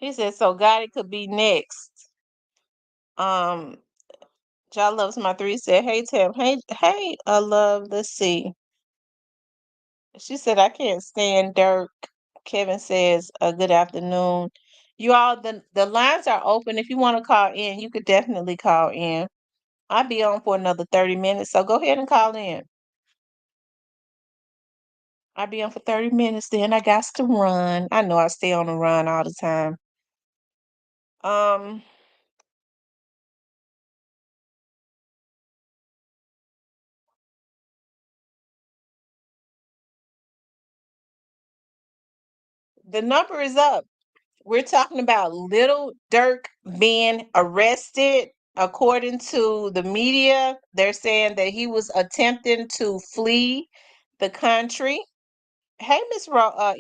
He said, so Gotti could be next. Jah Loves My Three said, hey Tim, hey, love, let's see. She said, I can't stand Dirk. Kevin says, good afternoon. You all, the lines are open. If you want to call in, you could definitely call in. I'll be on for another 30 minutes, so go ahead and call in. I'll be on for 30 minutes, then I got to run. I know I stay on the run all the time. Um, the number is up. We're talking about Little Dirk being arrested. According to the media, they're saying that he was attempting to flee the country. Hey,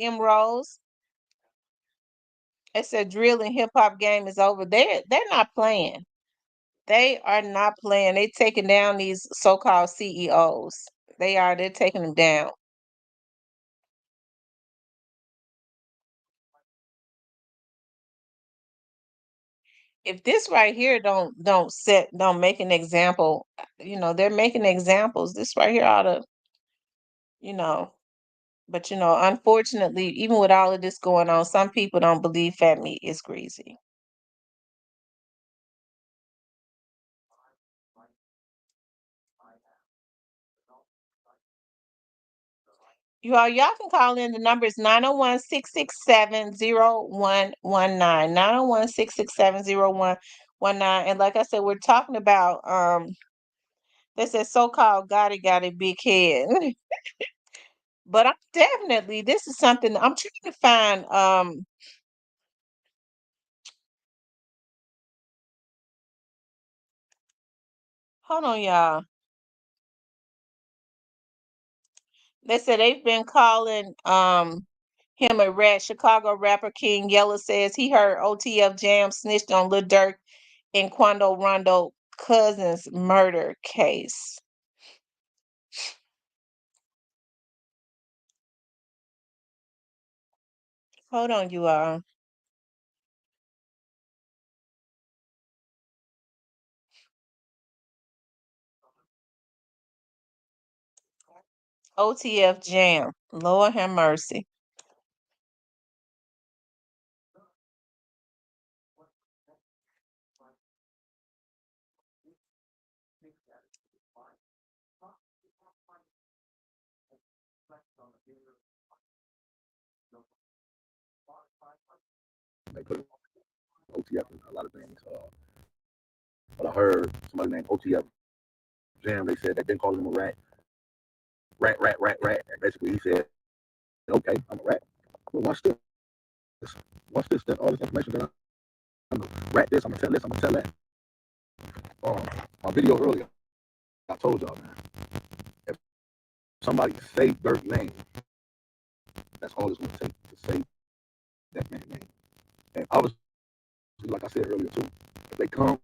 M. Rose. It said drill and hip hop game is over. They're not playing. They are not playing. They taking down these so-called CEOs. They're taking them down. If this right here don't make an example, they're making examples. This right here ought to, you know, but unfortunately, even with all of this going on, some people don't believe fat meat is greasy. Y'all can call in. The number is 901-667-0119. 901-667-0119. And like I said, we're talking about they said so-called Gotti got a big head. But this is something I'm trying to find. Hold on, y'all. They said they've been calling him a rat. Chicago rapper King Yella says he heard OTF Jam snitched on Lil Durk in Quando Rondo cousin's murder case. Hold on, you all. OTF Jam. Lord have mercy. They put OTF in a lot of things. But I heard somebody named OTF Jam. They said they've been calling him a rat. Rat. And basically he said, okay, I'm a rat. Well, watch this. Watch this. All this information that I'm gonna rat this, I'm gonna tell this, I'm gonna tell that. My video earlier, I told y'all, man, if somebody say Dirk's name, that's all it's gonna take to say that man's name. And obviously, like I said earlier too, if they come,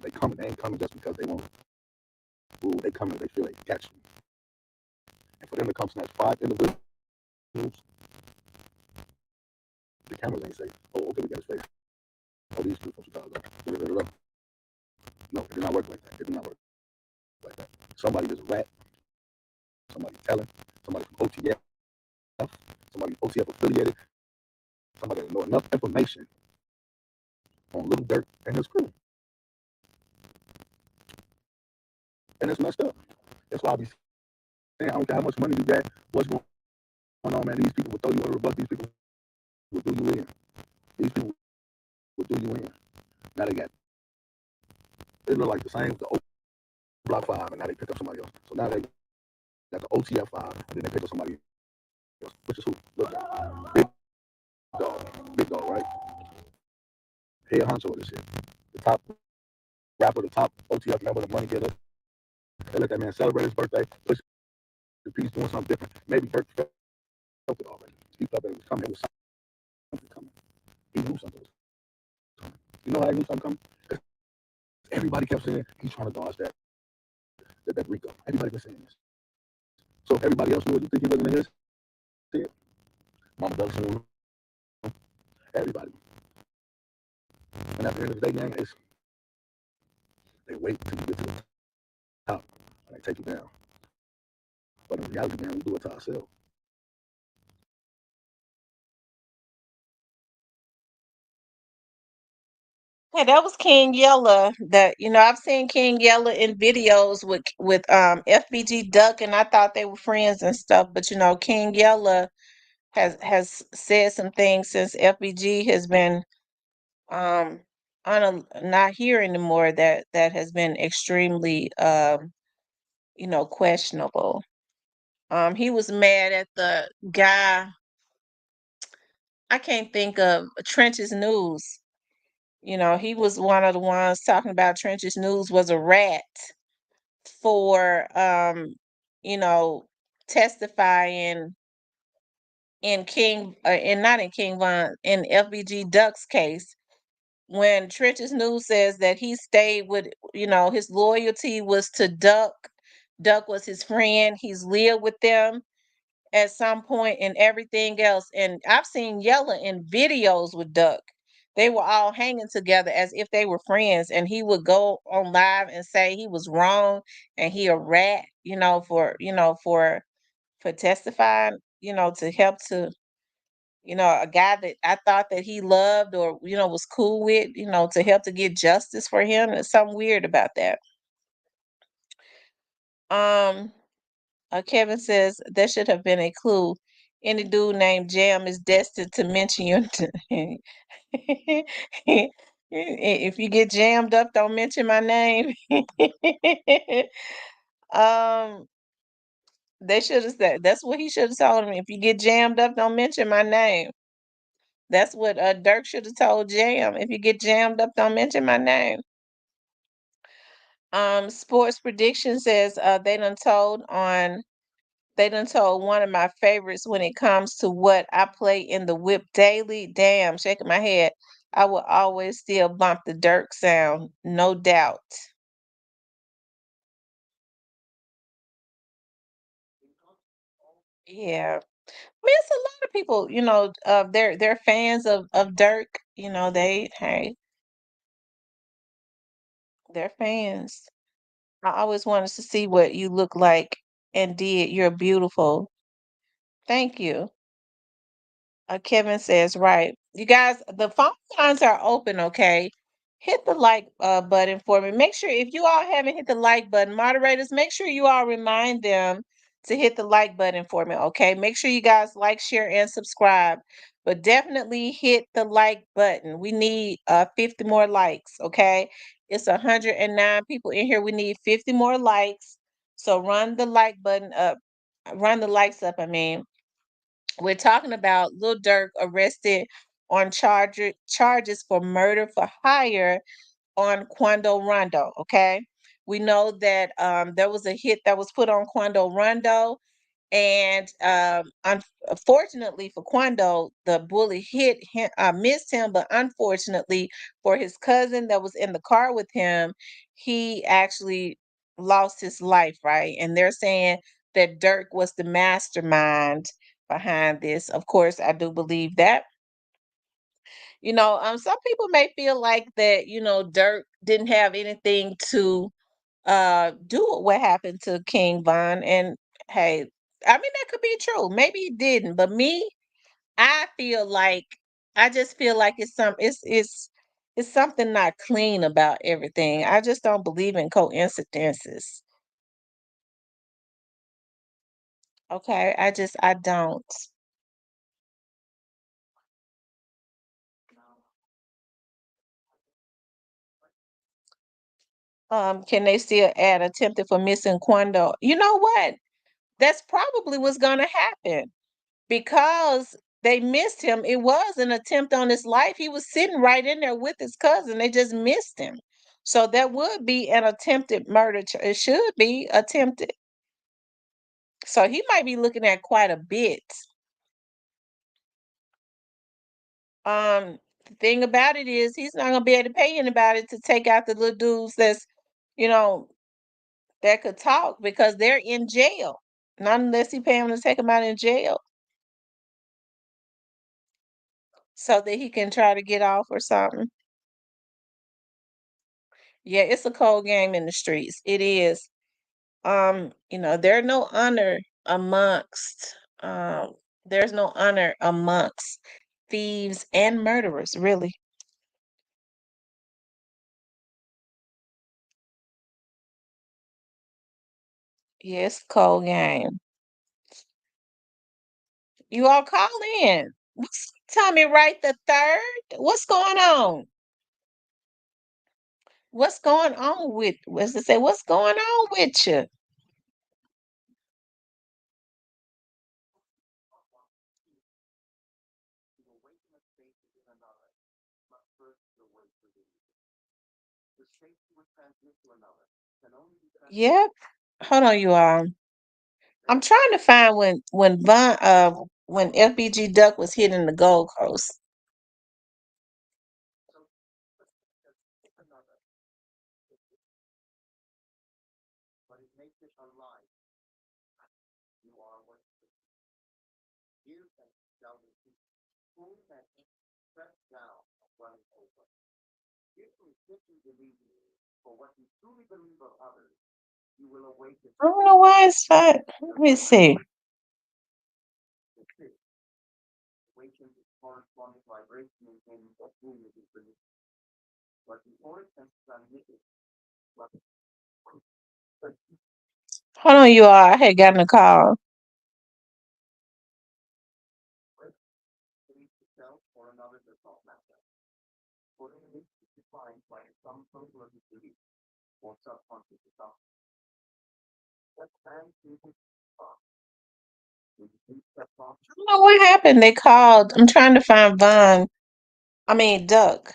and they ain't coming just because they want to rule. They come and they feel they can catch you. And for them to come snatch 5 individuals, the cameras ain't safe. Oh, okay, we got to say, oh, these two from Chicago. No, it did not work like that. It did not work like that. Somebody is a rat. Somebody telling. Somebody from OTF. Somebody OTF affiliated. Somebody that know enough information on Little Dirk and his crew. And it's messed up. That's why I be saying, I don't care how much money you got, what's going on, man. These people will throw you under the bus. These people will do you in. These people will do you in. Now they got, it look like the same, the Block 5, and now they pick up somebody else. So now they got the OTF 5, and then they pick up somebody else, which is who? Look, Big dog, right? Head honcho of this shit. The top rapper, the top OTF member, the money getter. They let that man celebrate his birthday, push the piece, doing something different. Maybe Dirk felt it already. He felt that it was coming. It was something coming. He knew something was coming. You know how he knew something coming? Everybody kept saying he's trying to dodge that Rico. Everybody was saying this. So if everybody else knew it, you think he wasn't in his head? Mama Doug knew. Everybody. And at the end of the day, gang, they wait till you get to the top and they take you down. But in reality, man, we do it to ourselves. Hey, that was King Yella. That I've seen King Yella in videos with FBG Duck, and I thought they were friends and stuff. But King Yella has said some things since FBG has been um not here anymore. That has been extremely questionable. He was mad at the guy. I can't think of Trench's News. He was one of the ones talking about Trench's News was a rat for you know, testifying in King and not in King Von in FBG Duck's case when Trench's News says that he stayed with his loyalty was to Duck. Duck was his friend. He's lived with them at some point and everything else. And I've seen Yella in videos with Duck. They were all hanging together as if they were friends, and he would go on live and say he was wrong and he a rat, for testifying, to help to, a guy that I thought that he loved or was cool with, to help to get justice for him. There's something weird about that. Um, Kevin says that should have been a clue. Any dude named Jam is destined to mention your name. If you get jammed up, don't mention my name. um, they should have said that's what he should have told him. If you get jammed up, don't mention my name. That's what Dirk should have told Jam. If you get jammed up, don't mention my name. Sports prediction says they done told one of my favorites when it comes to what I play in the whip daily. Damn, shaking my head. I will always still bump the Dirk sound, no doubt. Yeah. I mean, it's a lot of people, they're fans of Dirk. They're fans. I always wanted to see what you look like and did. You're beautiful. Thank you. Kevin says, right. You guys, the phone lines are open, okay? Hit the like button for me. Make sure if you all haven't hit the like button, moderators, make sure you all remind them to hit the like button for me, okay? Make sure you guys like, share, and subscribe. But definitely hit the like button. We need 50 more likes, okay? It's 109 people in here. We need 50 more likes. So run the like button up. Run the likes up, I mean. We're talking about Lil Durk arrested on charges for murder for hire on Quando Rondo. Okay, we know that there was a hit that was put on Quando Rondo, and unfortunately for Quando, the bullet hit him, missed him. But unfortunately for his cousin that was in the car with him, he actually lost his life. Right, and they're saying that Dirk was the mastermind behind this. Of course, I do believe that. Some people may feel like that, Dirk didn't have anything to do with what happened to King Von. And hey, I mean that could be true. Maybe he didn't, but me, I feel like I just feel like it's something not clean about everything. I just don't believe in coincidences. Okay. I don't. Can they still add attempted for missing Quando? You know what? That's probably what's gonna happen because they missed him. It was an attempt on his life. He was sitting right in there with his cousin. They just missed him. So that would be an attempted murder. It should be attempted. So he might be looking at quite a bit. The thing about it is he's not gonna be able to pay anybody to take out the little dudes you know, that could talk because they're in jail. Not unless he pay him to take them out in jail so that he can try to get off or something. Yeah, it's a cold game in the streets. It is. There's no honor amongst there's no honor amongst thieves and murderers, really. Yeah, it's a cold game. You all call in. Tell me right the third. What's going on? What's going on with what's to say? What's going on with you? Yep. Hold on, you all. I'm trying to find when FBG Duck was hitting the Gold Coast. I don't know why it's not. Let me see. Hold on, you all. I had gotten a call. I don't know what happened. They called. I'm trying to find Vaughn. I mean Duck.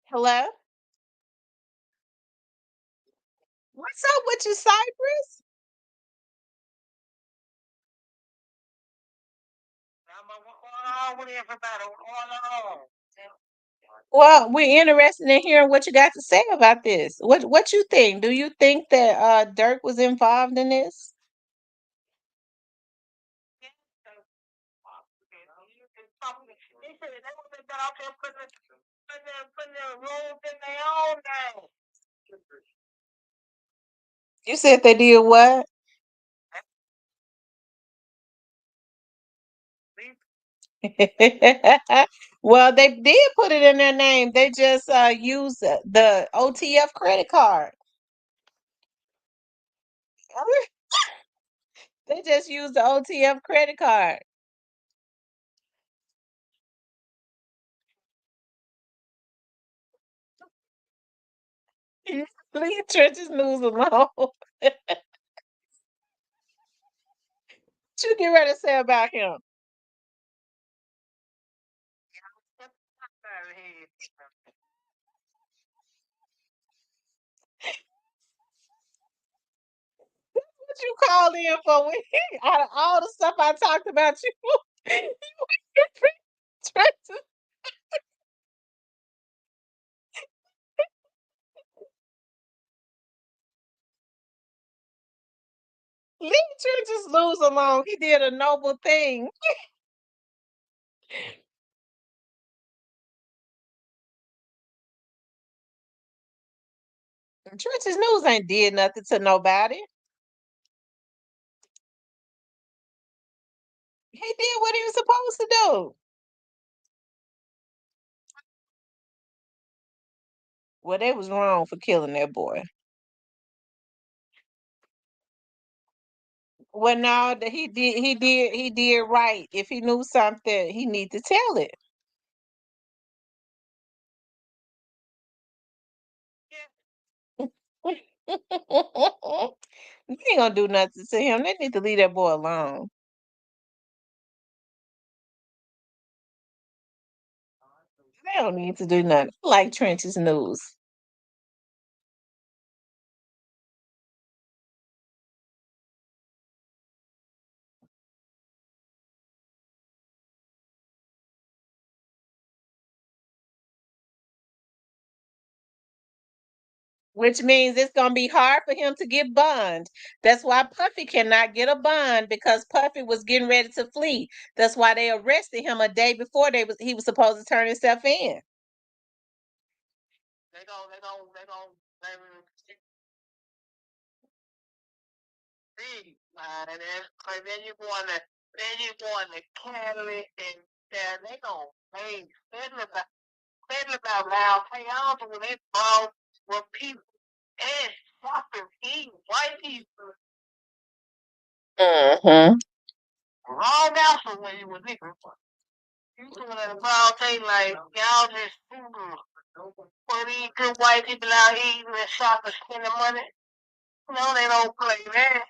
Hello? What's up with you, Cypress? Well, we're interested in hearing what you got to say about this. What you think? Do you think that Dirk was involved in this? You said they did what? Well, they did put it in their name. They just used the OTF credit card. They just used the OTF credit card. Leave Church's news alone. What you get ready to say about him? What you called in for? Out of all the stuff I talked about you, Church's, leave Church's news alone. He did a noble thing. Church's news ain't did nothing to nobody. He did what he was supposed to do. Well, they was wrong for killing that boy. Well, no, that he did right. If he knew something, he need to tell it. They ain't gonna do nothing to him. They need to leave that boy alone. They don't need to do nothing. I like Trench's news. which means it's gonna be hard for him to get bond. That's why Puffy cannot get a bond because Puffy was getting ready to flee. That's why they arrested him a day before he was supposed to turn himself in. See, man, and then you going to Cali and they gonna pay especially about now. Hey, I don't know when they brought when people and shopping, eating white people. Mm-hmm. Wrong answer when you was nigga. You doing that about thing like y'all just for these good white people out eating and shopping, spending money. No, they don't play that.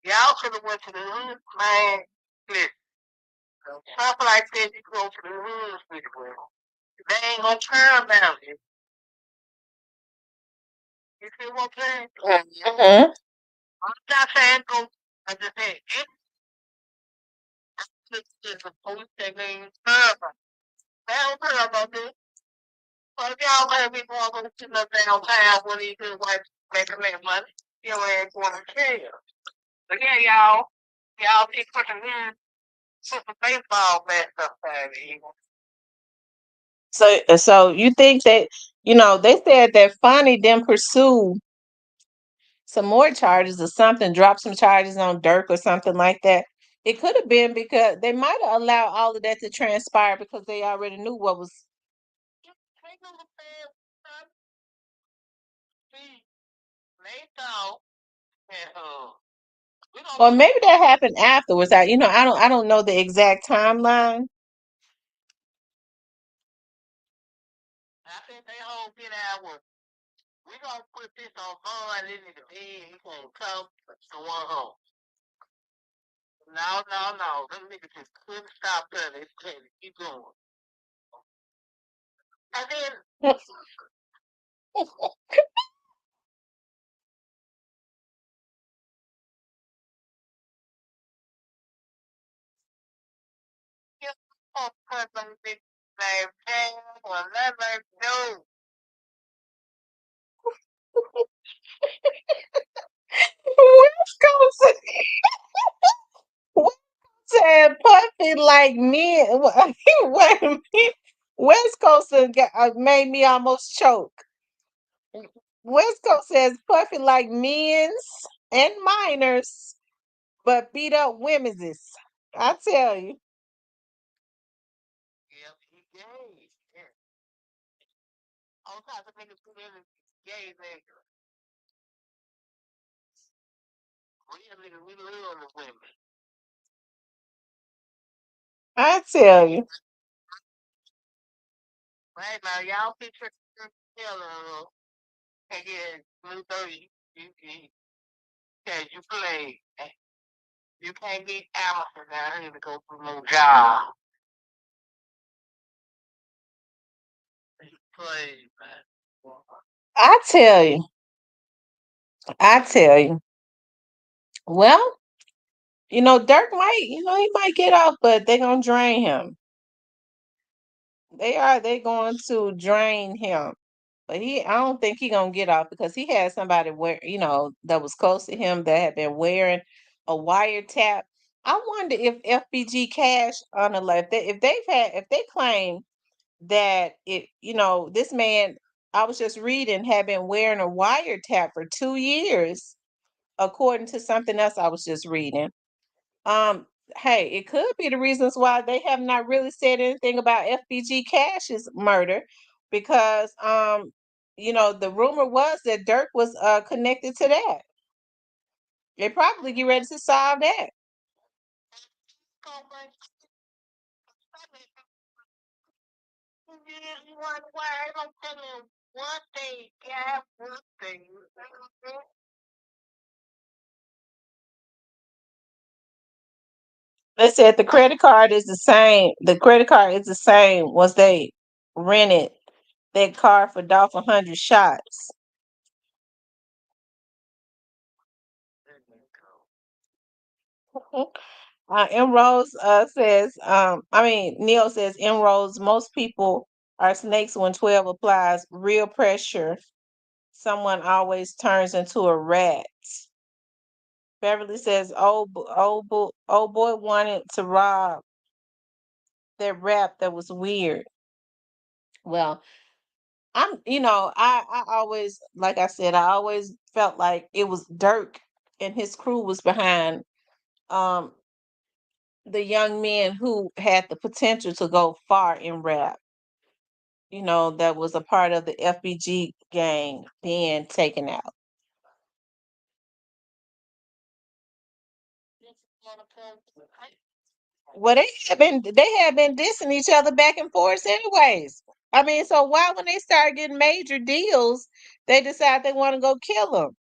Y'all should have went to the hood, man. Listen, stuff like that, you go to the hood with it. They ain't gonna care about it. You see what I'm saying? Mm-hmm. I'm not saying go. I just said it's a police that they ain't care about. They don't care about this. But if y'all let me go on to the downtown when these good white making their money, you ain't gonna care. But yeah, y'all keep pushing in. Put the baseball bats up there, Eagle. So you think that they said that Fonny then pursue some more charges or something, drop some charges on Dirk or something like that. It could have been because they might have allowed all of that to transpire because they already knew what was. They thought that we don't Or know. maybe that happened afterwards. I don't know the exact timeline. I think they whole get out with. We gonna put this on bond in the bed. He gonna come to one home. No. Them niggas just couldn't stop that. They said keep going. And then you gonna put them big name James will never do. West Coast, West said Puffy like me. Wait a minute. West Coast made me almost choke. West Coast says Puffy like men's and minors, but beat up women's. I tell you. Yep, he gay. Yeah. All types of niggas put in gay niggas. Real niggas, we love the women. I tell you. Right now, y'all picture Taylor and get blue 30. Cause you play. You can't get Allison down here to go through no job. You play, man. I tell you. I tell you. Well, Dirk might, he might get off, but they're gonna drain him. They going to drain him. But I don't think he gonna get off because he had somebody that was close to him that had been wearing a wiretap. I wonder if FBG Cash on the left, if they claim that this man I was just reading had been wearing a wiretap for 2 years, according to something else I was just reading. Um, hey, it could be the reasons why they have not really said anything about FBG Cash's murder, because the rumor was that Dirk was connected to that. They probably get ready to solve that. They said the credit card is the same. The credit card is the same once they rented that car for Dolph 100 shots. M. Rose says, Neil says, M. Rose, most people are snakes when 12 applies real pressure someone always turns into a rat. Beverly says, old boy wanted to rob that rap that was weird. Well, I always, like I said, I always felt like it was Dirk and his crew was behind um the young men who had the potential to go far in rap. That was a part of the FBG gang being taken out. Well, they had been dissing each other back and forth anyways. I mean, so why when they start getting major deals, they decide they want to go kill them?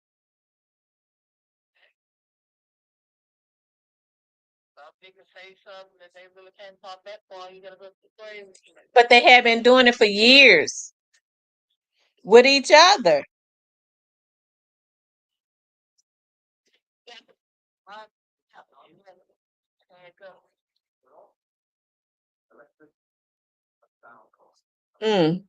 But they have been doing it for years with each other. Mm.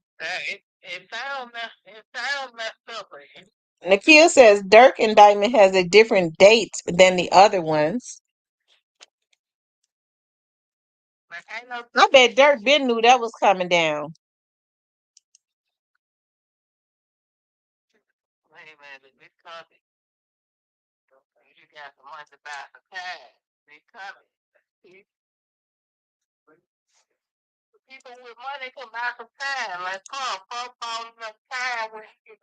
Nakia says Dirk indictment has a different date than the other ones. I bet Dirk Ben knew that was coming down. People with money can buy some time. Like, bought enough time where he could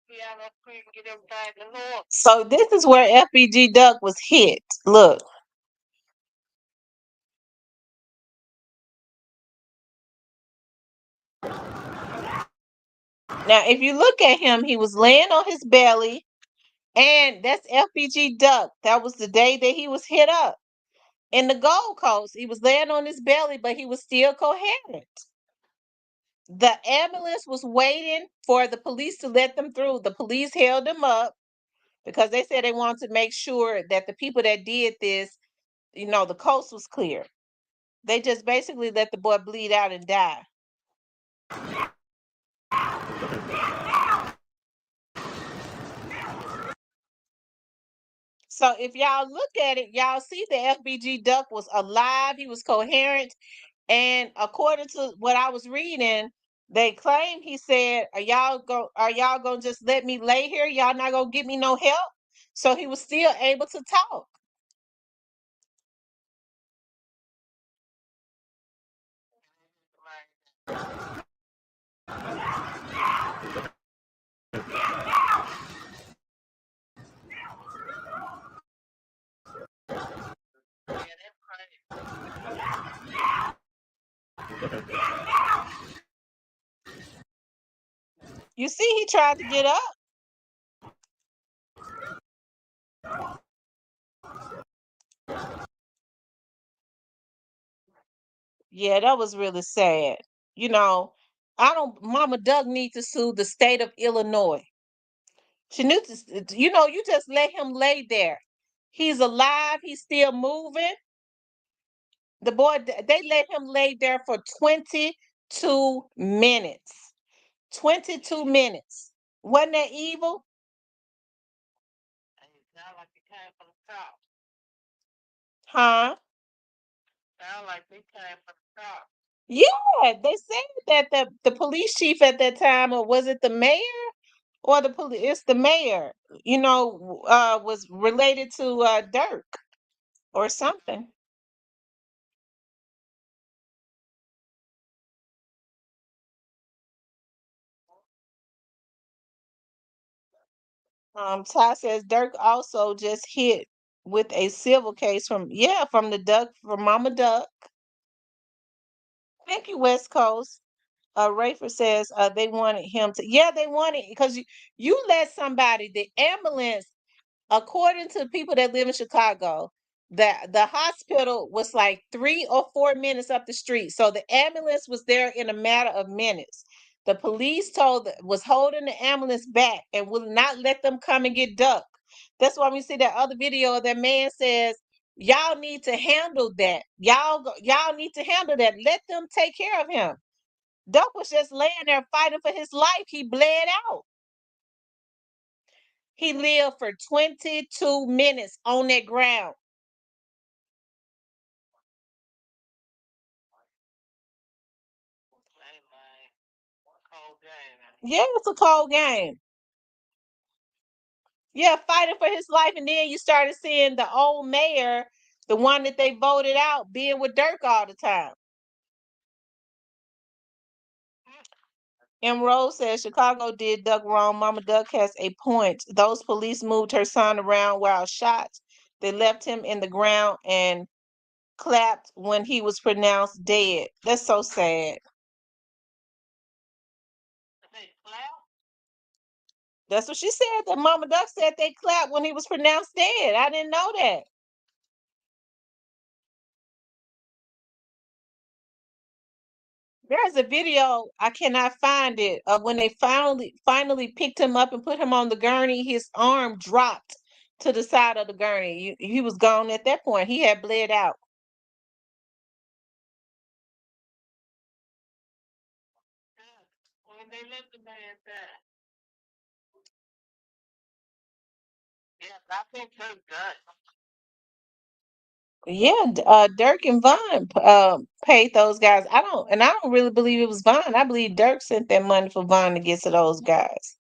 be out on the street and get everything in order. So this is where FBG Duck was hit. Look. Now, if you look at him, he was laying on his belly, and that's FBG Duck. That was the day that he was hit up. In the Gold Coast, he was laying on his belly, but he was still coherent. The ambulance was waiting for the police to let them through. The police held them up because they said they wanted to make sure that the people that did this, the coast was clear. They just basically let the boy bleed out and die. So if y'all look at it, y'all see the FBG Duck was alive. He was coherent. And according to what I was reading, they claim he said, Are y'all gonna just let me lay here? Y'all not gonna give me no help? So he was still able to talk. You see, he tried to get up. Yeah, that was really sad. Mama Doug needs to sue the state of Illinois. She knew to, you just let him lay there. He's alive, he's still moving. The boy, they let him lay there for 22 minutes. 22 minutes. Wasn't that evil? Sound like they came from the top. Huh? Sound like they came from the top. Yeah, they said that the police chief at that time, or was it the mayor or the police? It's the mayor, was related to Dirk or something. Ty says Dirk also just hit with a civil case from from Mama Duck. Thank you, West Coast. Rayford says they wanted him to. Yeah, they wanted because you let somebody the ambulance. According to people that live in Chicago, the hospital was like 3 or 4 minutes up the street. So the ambulance was there in a matter of minutes. The police was holding the ambulance back and would not let them come and get Duck. That's why we see that other video. That man says, "Y'all need to handle that. Y'all need to handle that. Let them take care of him." Duck was just laying there fighting for his life. He bled out. He lived for 22 minutes on that ground. Yeah, it's a cold game. Yeah, fighting for his life, and then you started seeing the old mayor, the one that they voted out, being with Dirk all the time. M. Rose says Chicago did Duck wrong. Mama Duck has a point. Those police moved her son around while shot. They left him in the ground and clapped when he was pronounced dead. That's so sad. That's what she said. That Mama Duck said they clapped when he was pronounced dead. I didn't know that. There's a video, I cannot find it, of when they finally picked him up and put him on the gurney. His arm dropped to the side of the gurney. He was gone at that point. He had bled out. When they let the man die. Yes, I think Dirk done. Yeah, Dirk and Vaughn paid those guys. I don't really believe it was Vaughn. I believe Dirk sent that money for Vaughn to get to those guys.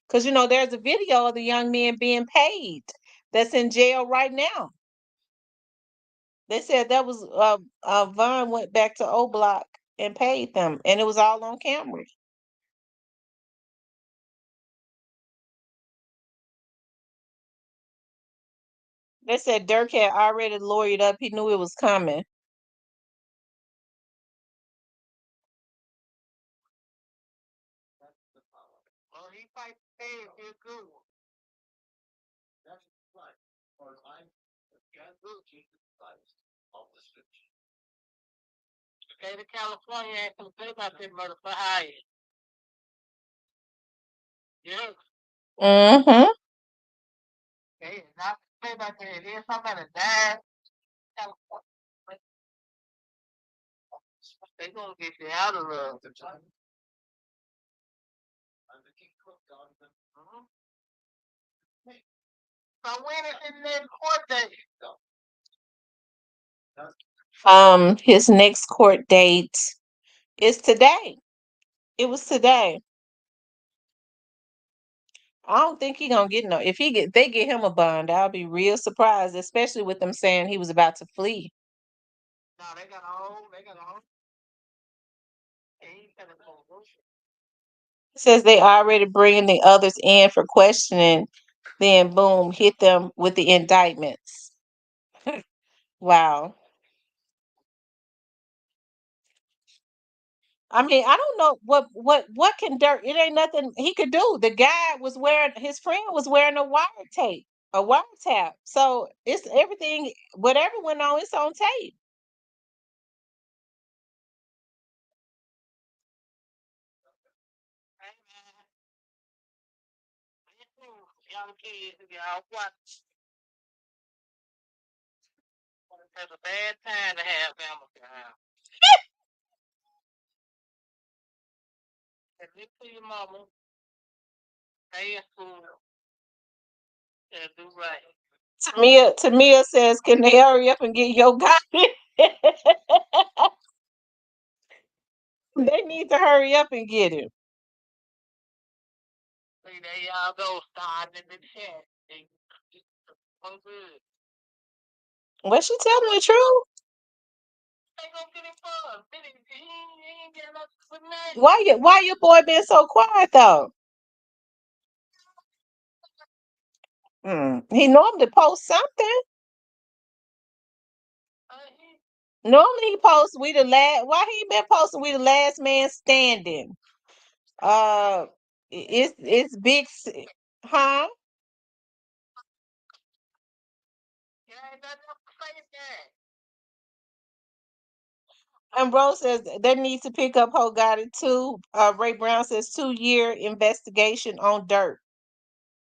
Because there's a video of the young men being paid that's in jail right now. They said that was Vaughn went back to O Block and paid them, and it was all on camera. They said Dirk had already lawyered up. He knew it was coming. Well, he might pay if you're good. State of California ain't gonna pay about that mother for hire. Yeah. Mm-hmm. They not pay about that. If somebody died, they gonna get you out of there. Mhm. So when is his next court date? His next court date is today. It was today. I don't think he gonna get no. If they get him a bond, I'll be real surprised, especially with them saying he was about to flee. No, they got a home. They got a home. He got a home. Says they already bringing the others in for questioning, then boom, hit them with the indictments. Wow. I mean, I don't know what can Dirk. It ain't nothing he could do. The guy was wearing his friend was wearing a wiretap. So it's everything. Whatever went on, it's on tape. Hey, man. Young kids, y'all watch. It's a bad time to have family around. And look to your mama, pay your food, and do right. Tamia says, "Can they hurry up and get your guy?" They need to hurry up and get him. See, there y'all go, starting in the chat. I'm good. Was she telling the truth? They gonna get him for? He ain't got nothing for nothing. Why your boy been so quiet though? He normally posts something. Normally he posts we the last. Why he been posting we the last man standing? It's big, huh? Yeah, ain't nothing else to say that. And Rose says they need to pick up Ho got it too. Ray Brown says 2-year investigation on Dirt.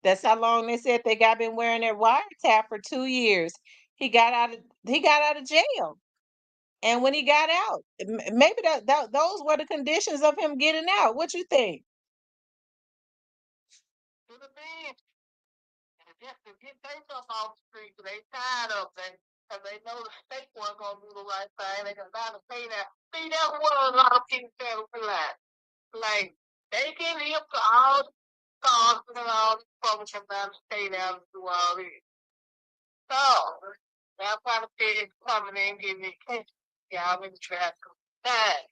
That's how long they said they got been wearing that wiretap for 2 years. He got out of jail. And when he got out, maybe those were the conditions of him getting out. What you think? To the bench. just to get their stuff off the street. They tired of it. Because they know the state wasn't going to do the right thing. They got to pay that. See, that's what a lot of people tell me like, they can live to all the cars and all the public about the state out and do all this. So, that's why the state is coming in and giving me attention. Y'all been track of that.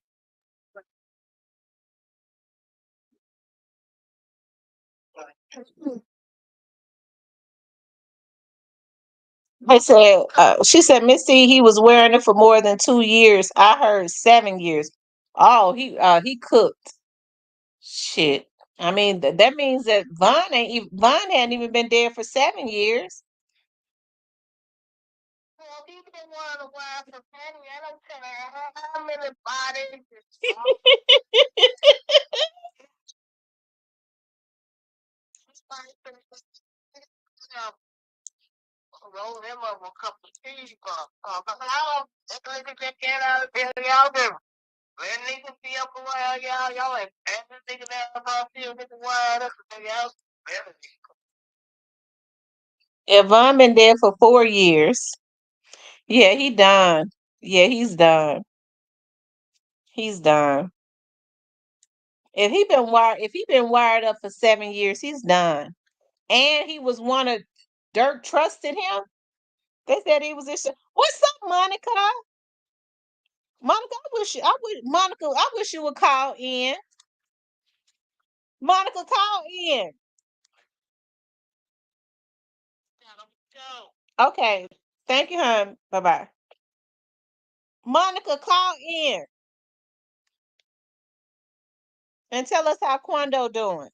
They said, she said, Missy, he was wearing it for more than 2 years. I heard 7 years. Oh, he cooked. Shit. I mean, that means that Von hadn't even been dead for 7 years. Well, he been one of the wives for Penny. I don't care how many bodies roll him over a couple of cheese bumps. But I don't get that out of there. Y'all do. Let niggas be up around y'all. Y'all ain't every nigga that about here with the wide up. Y'all better. Yeah, Von been dead for 4 years. Yeah, he done. Yeah, he's done. He's done. If he been wired up for 7 years, he's done. And he was one of Dirk trusted him. They said he was this. What's up, Monica? Monica, I wish you would call in. Monica, call in. Okay. Thank you, hon. Bye bye. Monica, call in and tell us how Quando doing.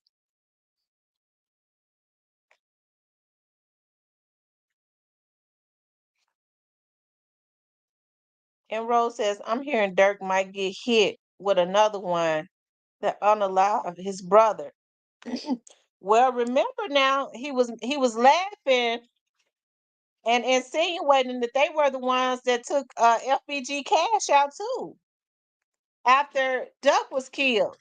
And Rose says, I'm hearing Dirk might get hit with another one that unalive his brother. Well, remember now, he was laughing and insinuating that they were the ones that took FBG cash out too after Duck was killed.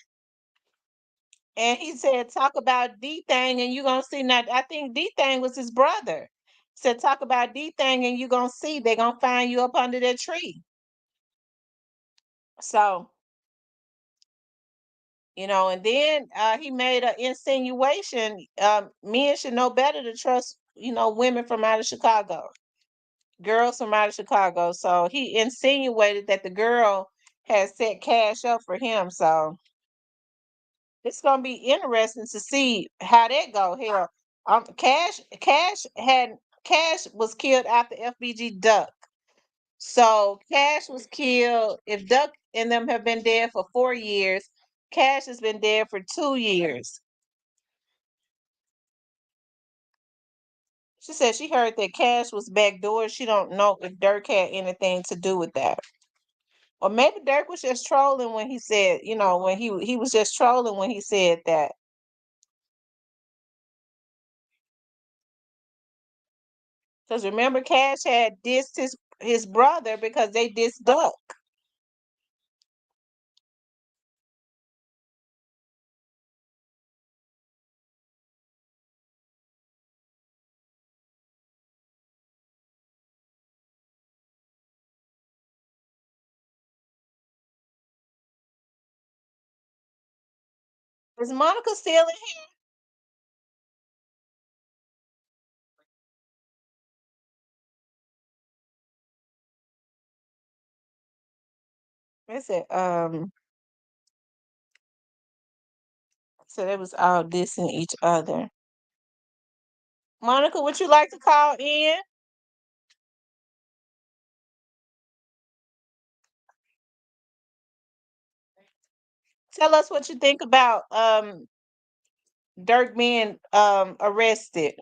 And he said, talk about D Thing and you're gonna see now. I think D Thing was his brother. Said talk about D Thing and you're gonna see they're gonna find you up under that tree. So, and then he made an insinuation. Men should know better to trust, women from out of Chicago, girls from out of Chicago. So he insinuated that the girl had set cash up for him. So it's gonna be interesting to see how that go. Hell, Cash was killed after FBG Duck. So Cash was killed. If Duck and them have been dead for 4 years, Cash has been dead for 2 years. She said she heard that Cash was backdoor. She don't know if Dirk had anything to do with that. Or maybe Dirk was just trolling when he said, when he was just trolling when he said that. Because remember, Cash had dissed his brother because they dissed Duck. Is Monica still in here? They said, so they was all dissing each other. Monica, would you like to call in? Tell us what you think about Dirk being arrested.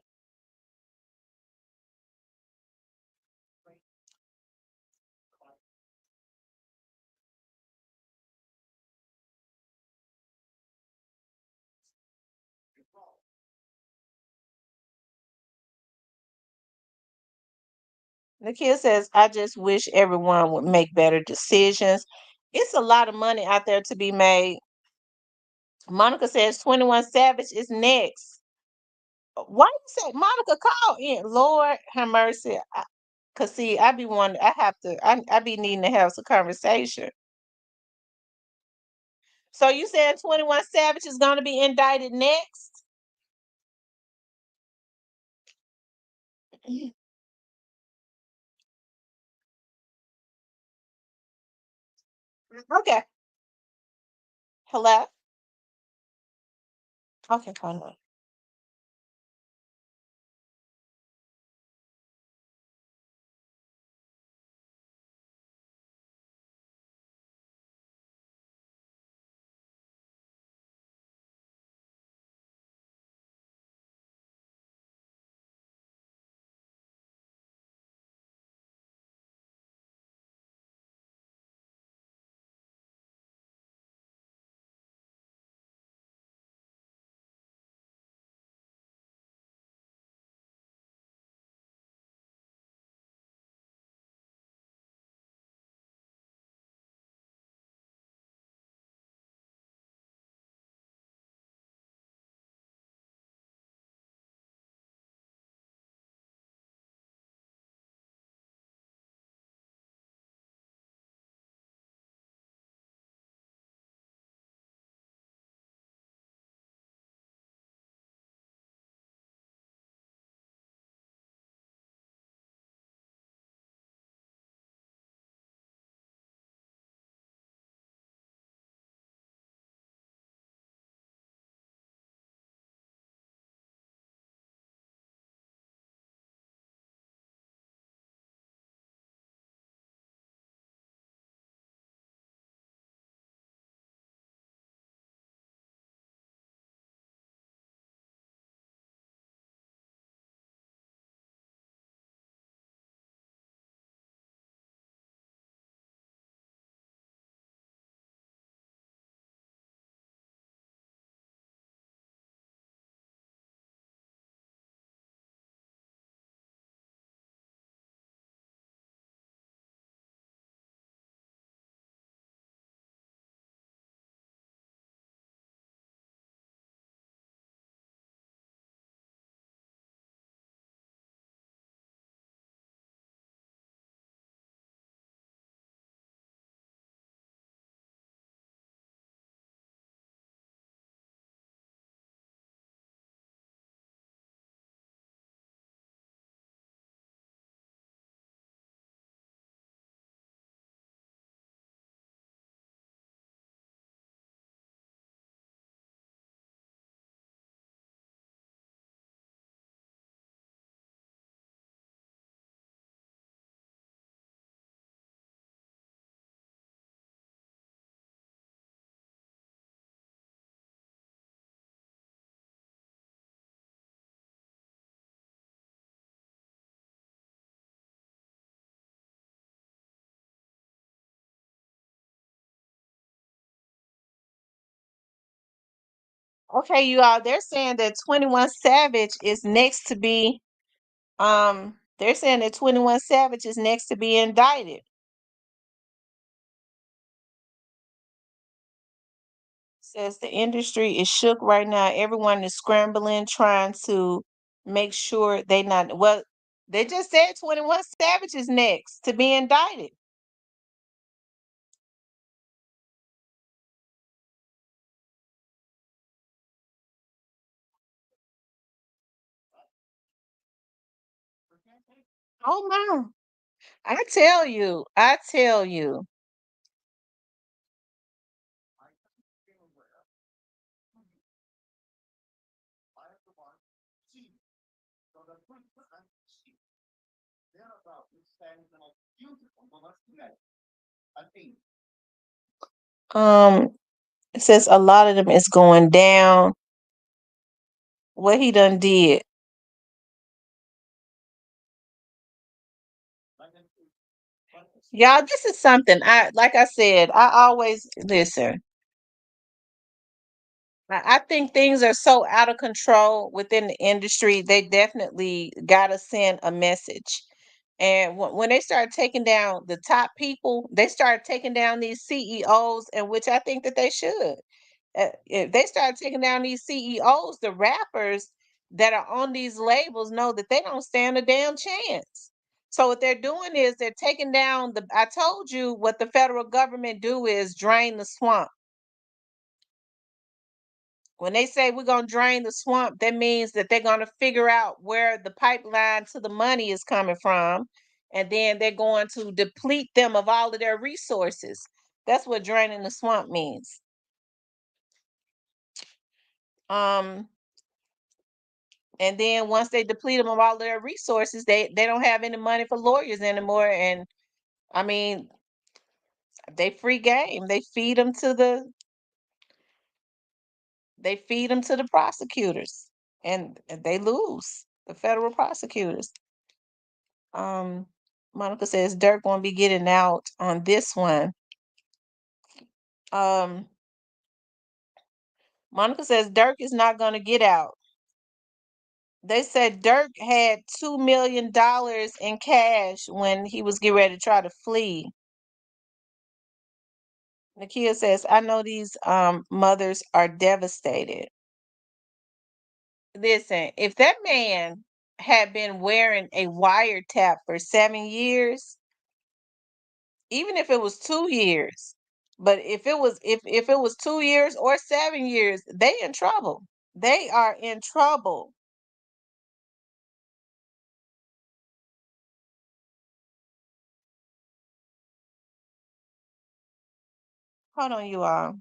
Nikhil says, I just wish everyone would make better decisions. It's a lot of money out there to be made. Monica says 21 Savage is next. Why you say Monica call in? Lord have mercy. Cause see, I be wanting. I be needing to have some conversation. So you saying 21 Savage is gonna be indicted next? Okay. Hello. Okay, hold on. Okay, you all. They're saying that 21 Savage is next to be. They're saying that 21 Savage is next to be indicted. Says the industry is shook right now. Everyone is scrambling, trying to make sure they not. Well, they just said 21 Savage is next to be indicted. Oh my! I tell you, I tell you. It says a lot of them is going down. What he done did. Y'all, this is something like I said, I always listen. I think things are so out of control within the industry. They definitely got to send a message. And when they start taking down the top people, they start taking down these CEOs, and which I think that they should. If they start taking down these CEOs, the rappers, that are on these labels know that they don't stand a damn chance. So what they're doing is they're taking down the, I told you what the federal government do is drain the swamp. When they say we're going to drain the swamp, that means that they're going to figure out where the pipeline to the money is coming from, and then they're going to deplete them of all of their resources. That's what draining the swamp means. And then once they deplete them of all of their resources, they don't have any money for lawyers anymore. And I mean, they free game. They feed them to the prosecutors, and they lose, the federal prosecutors. Monica says Dirk won't be getting out on this one. Um, Monica says Dirk is not going to get out. They said Dirk had $2 million in cash when he was getting ready to try to flee. Nakia says, I know these mothers are devastated. Listen, if that man had been wearing a wiretap for 7 years, even if it was 2 years, but if it was if it was 2 years or 7 years, they in trouble. They are in trouble. Hold on, you all.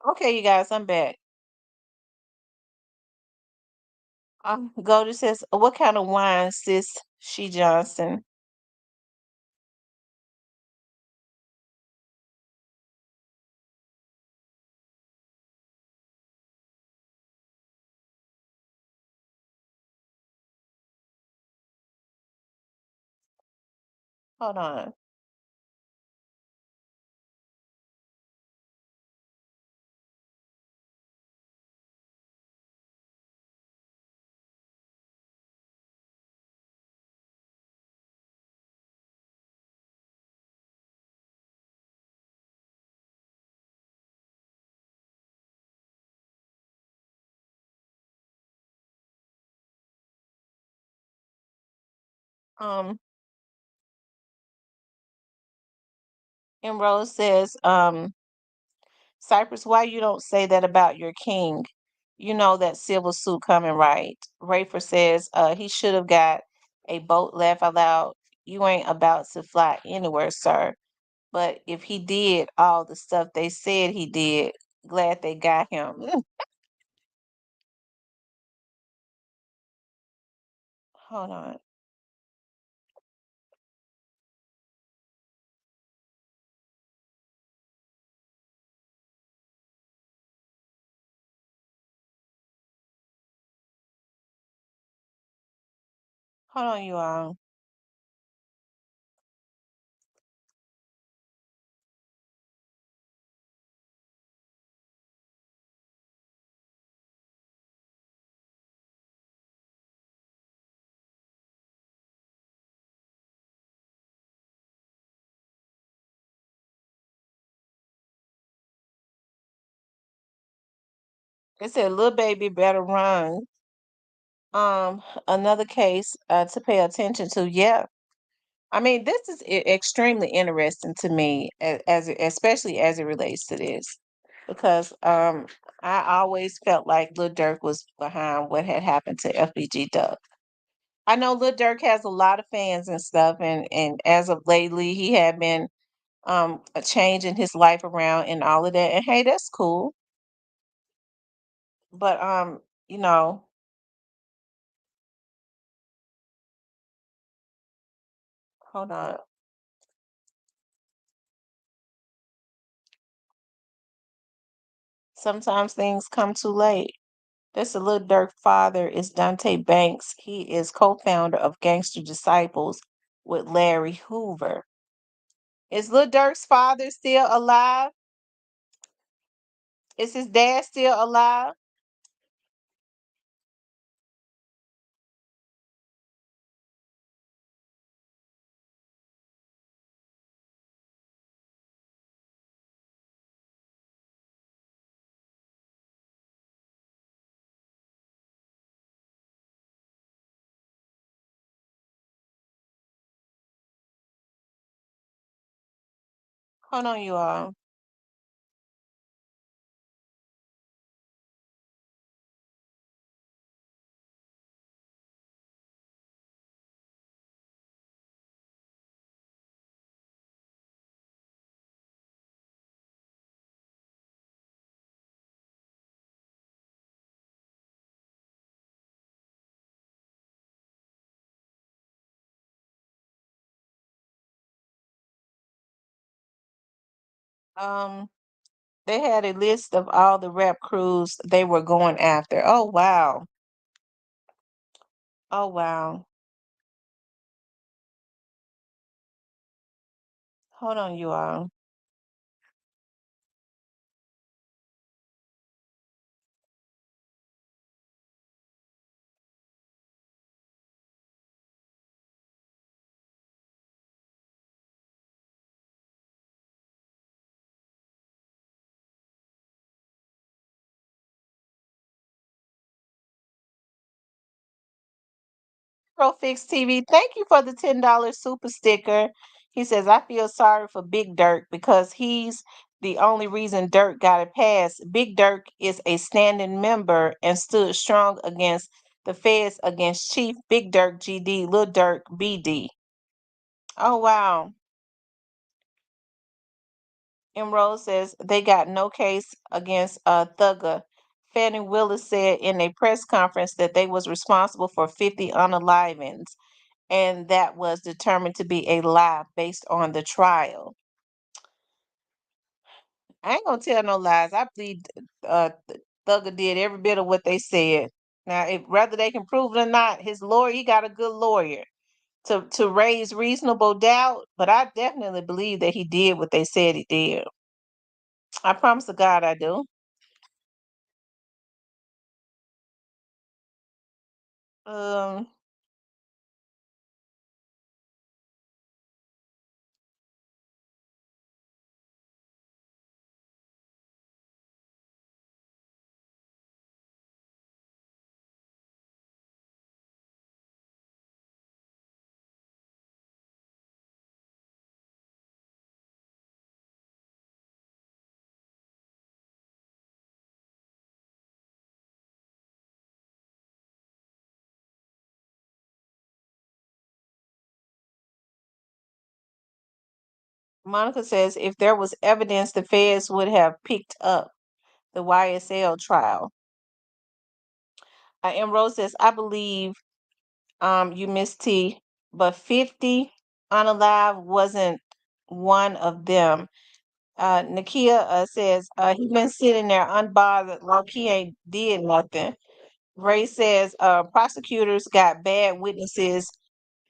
Okay, you guys, I'm back. Golden says, what kind of wine, sis? She Johnson. Hold on. Um, and Rose says, Cypress, why you don't say that about your king? You know that civil suit coming, right? Rayford says, he should have got a boat laugh aloud. You ain't about to fly anywhere, sir. But if he did all the stuff they said he did, glad they got him. Hold on. Hold on, you all. It said little baby better run. Another case to pay attention to. Yeah, I mean this is extremely interesting to me especially as it relates to this because I always felt like Lil Durk was behind what had happened to FBG Duck. I know Lil Durk has a lot of fans and stuff, and as of lately he had been changing his life around and all of that. And hey, that's cool. But you know, hold on. Sometimes things come too late. This a Lil Durk father is Dante Banks. He is co-founder of Gangster Disciples with Larry Hoover. Is Lil Durk's father still alive? Is his dad still alive? Hold on, you all. Um, they had a list of all the rap crews they were going after. Oh wow. Oh wow. Hold on, you all. Profix TV, thank you for the $10 super sticker. He says, I feel sorry for Big Dirk because he's the only reason Dirk got a pass. Big Dirk is a standing member and stood strong against the feds against Chief Big Dirk GD, Lil Dirk BD. Oh wow. Emerald says they got no case against Thugger. Fannie Willis said in a press conference that they was responsible for 50 unalivings, and that was determined to be a lie based on the trial. I ain't gonna tell no lies. I believe Thugger did every bit of what they said. Now, if whether they can prove it or not, his lawyer, he got a good lawyer to raise reasonable doubt. But I definitely believe that he did what they said he did. I promise to God, I do. Um, Monica says if there was evidence, the feds would have picked up the YSL trial. Rose says, I believe you Miss T, but 50 unalive wasn't one of them. Nakia says he been sitting there unbothered like he ain't did nothing. Ray says prosecutors got bad witnesses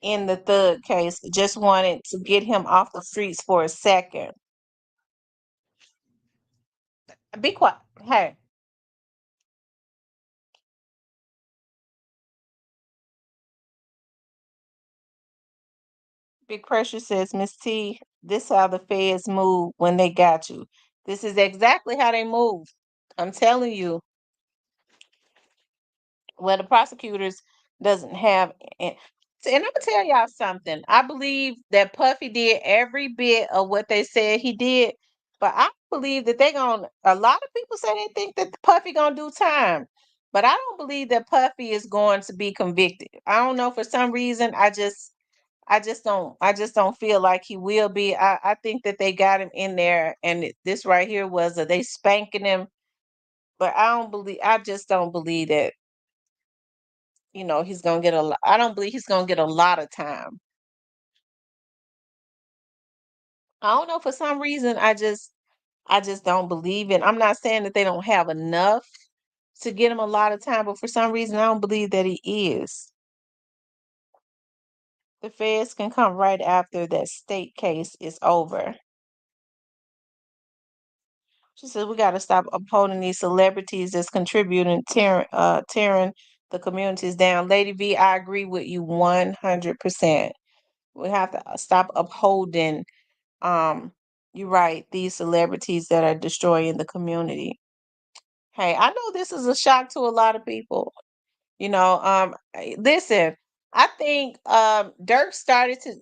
in the thug case, just wanted to get him off the streets for a second. Be quiet. Hey, Big Pressure says, Miss T, this how the feds move when they got you. This is exactly how they move. I'm telling you. Well, the prosecutors doesn't have. And I'm gonna tell y'all something. I believe that Puffy did every bit of what they said he did, but I believe that they gonna. A lot of people say they think that Puffy gonna do time, but I don't believe that Puffy is going to be convicted. I don't know, for some reason. I just don't feel like he will be. I think that they got him in there, and this right here was they spanking him, but I just don't believe that he's gonna get I don't believe he's gonna get a lot of time. I don't know, for some reason I just don't believe it. I'm not saying that they don't have enough to get him a lot of time, but for some reason I don't believe that he is. The feds can come right after that state case is over. She said we gotta stop upholding these celebrities that's contributing, tearing the communities down. Lady V, I agree with you 100%. We have to stop upholding, um you're right, these celebrities that are destroying the community. Hey, I know this is a shock to a lot of people. Listen, I think Dirk started to,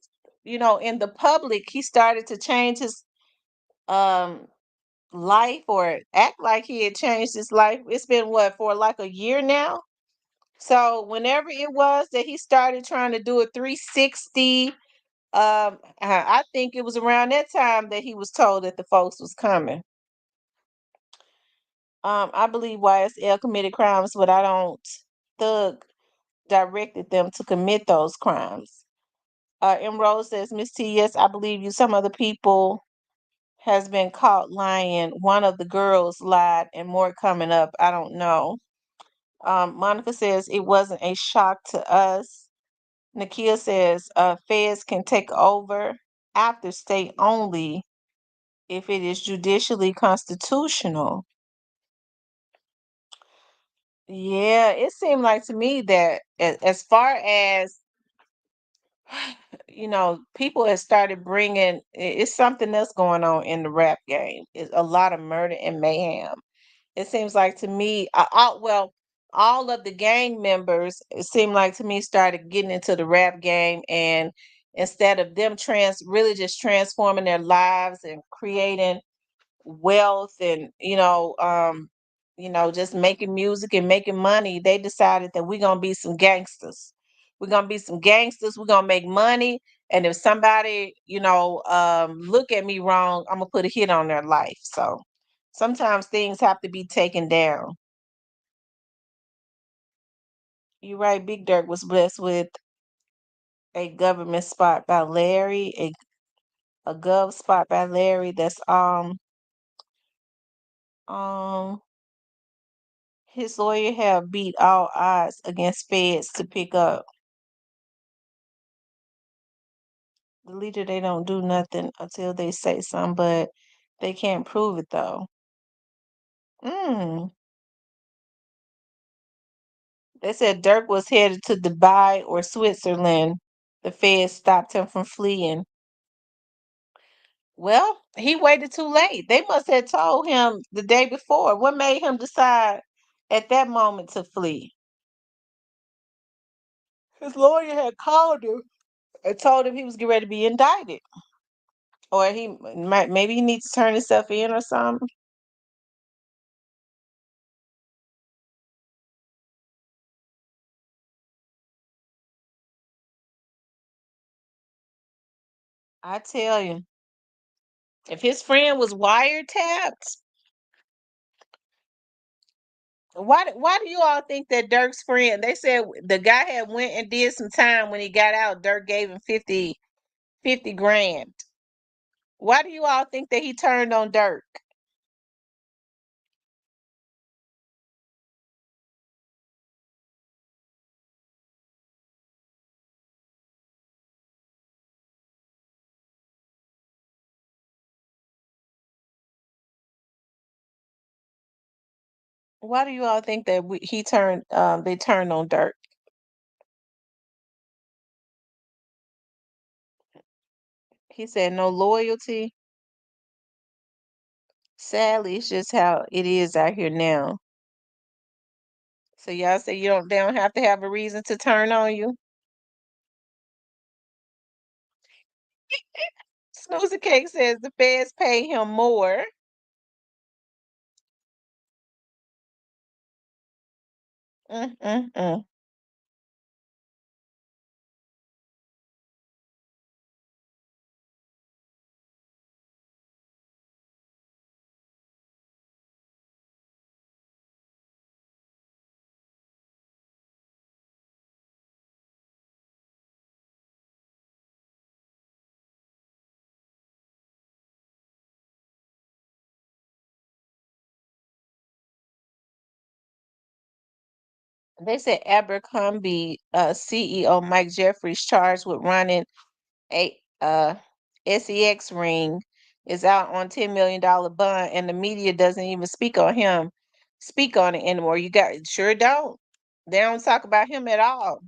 in the public, he started to change his um life, or act like he had changed his life. It's been what, for like a year now. So whenever it was that he started trying to do a 360, I think it was around that time that he was told that the folks was coming. I believe YSL committed crimes, but I don't. Thug directed them to commit those crimes. M. Rose says, Miss T, yes, I believe you. Some other people has been caught lying. One of the girls lied, and more coming up. I don't know. Monica says it wasn't a shock to us. Nakia says feds can take over after state only if it is judicially constitutional. Yeah, it seemed like to me that as far as people have started bringing, it's something else going on in the rap game. It's a lot of murder and mayhem. It seems like to me, well, all of the gang members, it seemed like to me, started getting into the rap game, and instead of them really just transforming their lives and creating wealth, and just making music and making money, they decided that we're gonna be some gangsters. We're gonna make money, and if somebody look at me wrong, I'm gonna put a hit on their life. So sometimes things have to be taken down. You're right. Big Dirk was blessed with a government spot by Larry, a gov spot by Larry. That's um his lawyer have beat all odds against feds to pick up the leader. They don't do nothing until they say something, but they can't prove it though. Mm. They said Dirk was headed to Dubai or Switzerland. The feds stopped him from fleeing. Well, he waited too late. They must have told him the day before. What made him decide at that moment to flee? His lawyer had called him and told him he was getting ready to be indicted, or maybe he needs to turn himself in or something. I tell you, if his friend was wiretapped, why do you all think that Dirk's friend? They said the guy had went and did some time. When he got out, Dirk gave him 50 grand. Why do you all think that he turned on Dirk? Why do you all think that they turned on Dirk? He said no loyalty. Sadly, it's just how it is out here now. So y'all say they don't have to have a reason to turn on you? Snoozy Cake says the feds pay him more. Mm, mm, mm. They said Abercrombie CEO Mike Jeffries charged with running a SEX ring is out on $10 million bond, and the media doesn't even speak on it anymore. You got sure don't. They don't talk about him at all.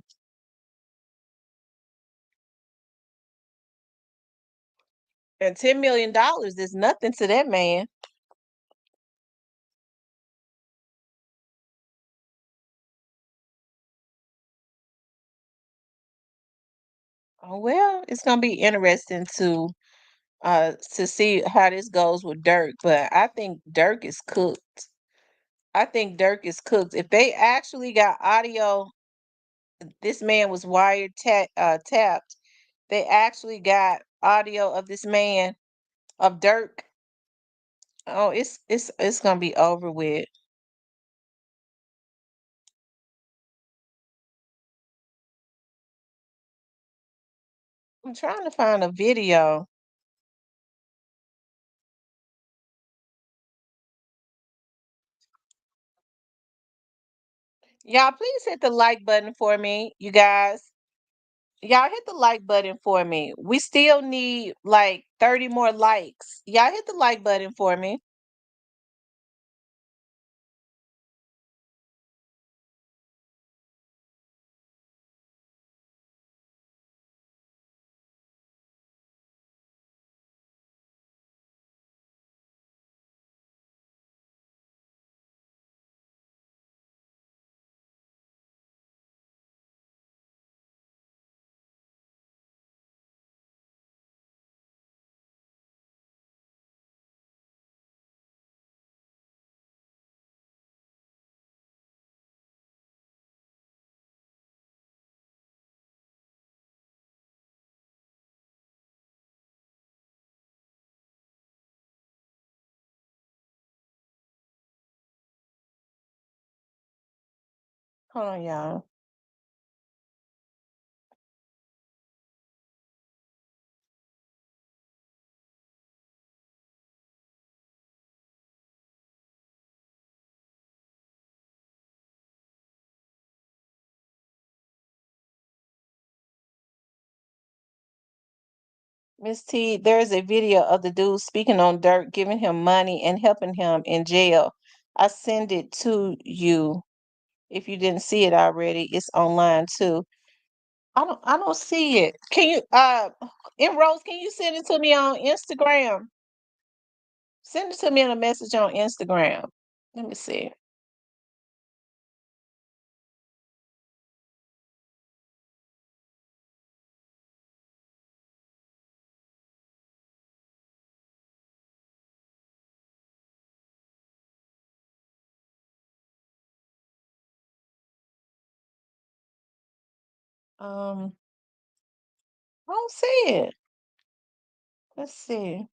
And $10 million is nothing to that man. Oh well, it's gonna be interesting to see how this goes with Dirk, but I think Dirk is cooked. I think Dirk is cooked. If they actually got audio, this man was tapped. They actually got audio of this man of Dirk. Oh, it's gonna be over with. I'm trying to find a video. Y'all, please hit the like button for me, you guys. Y'all hit the like button for me. We still need like 30 more likes. Y'all hit the like button for me. Hold on, y'all. Miss T, there's a video of the dude speaking on Dirk, giving him money and helping him in jail. I send it to you. If you didn't see it already, it's online too. I don't see it. Can you Rose, can you send it to me on Instagram? Send it to me in a message on Instagram. Let me see. Um, I don't see it. Let's see.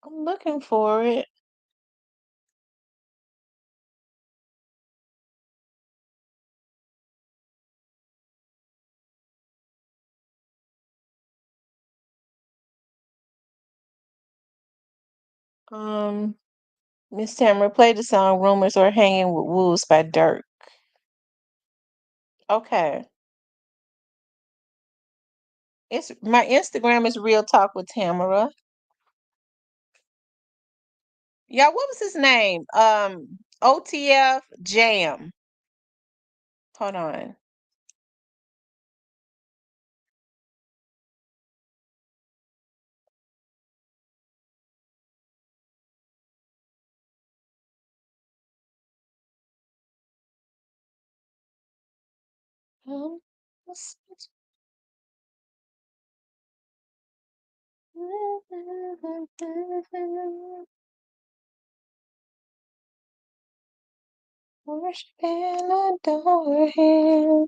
I'm looking for it. Um, Miss Tamara, play the song "Rumors Are Hanging with Wolves" by Dirk. Okay. It's my Instagram is Real Talk with Tamara. Yeah, what was his name? OTF Jam. Hold on. Um, Worship and adore him.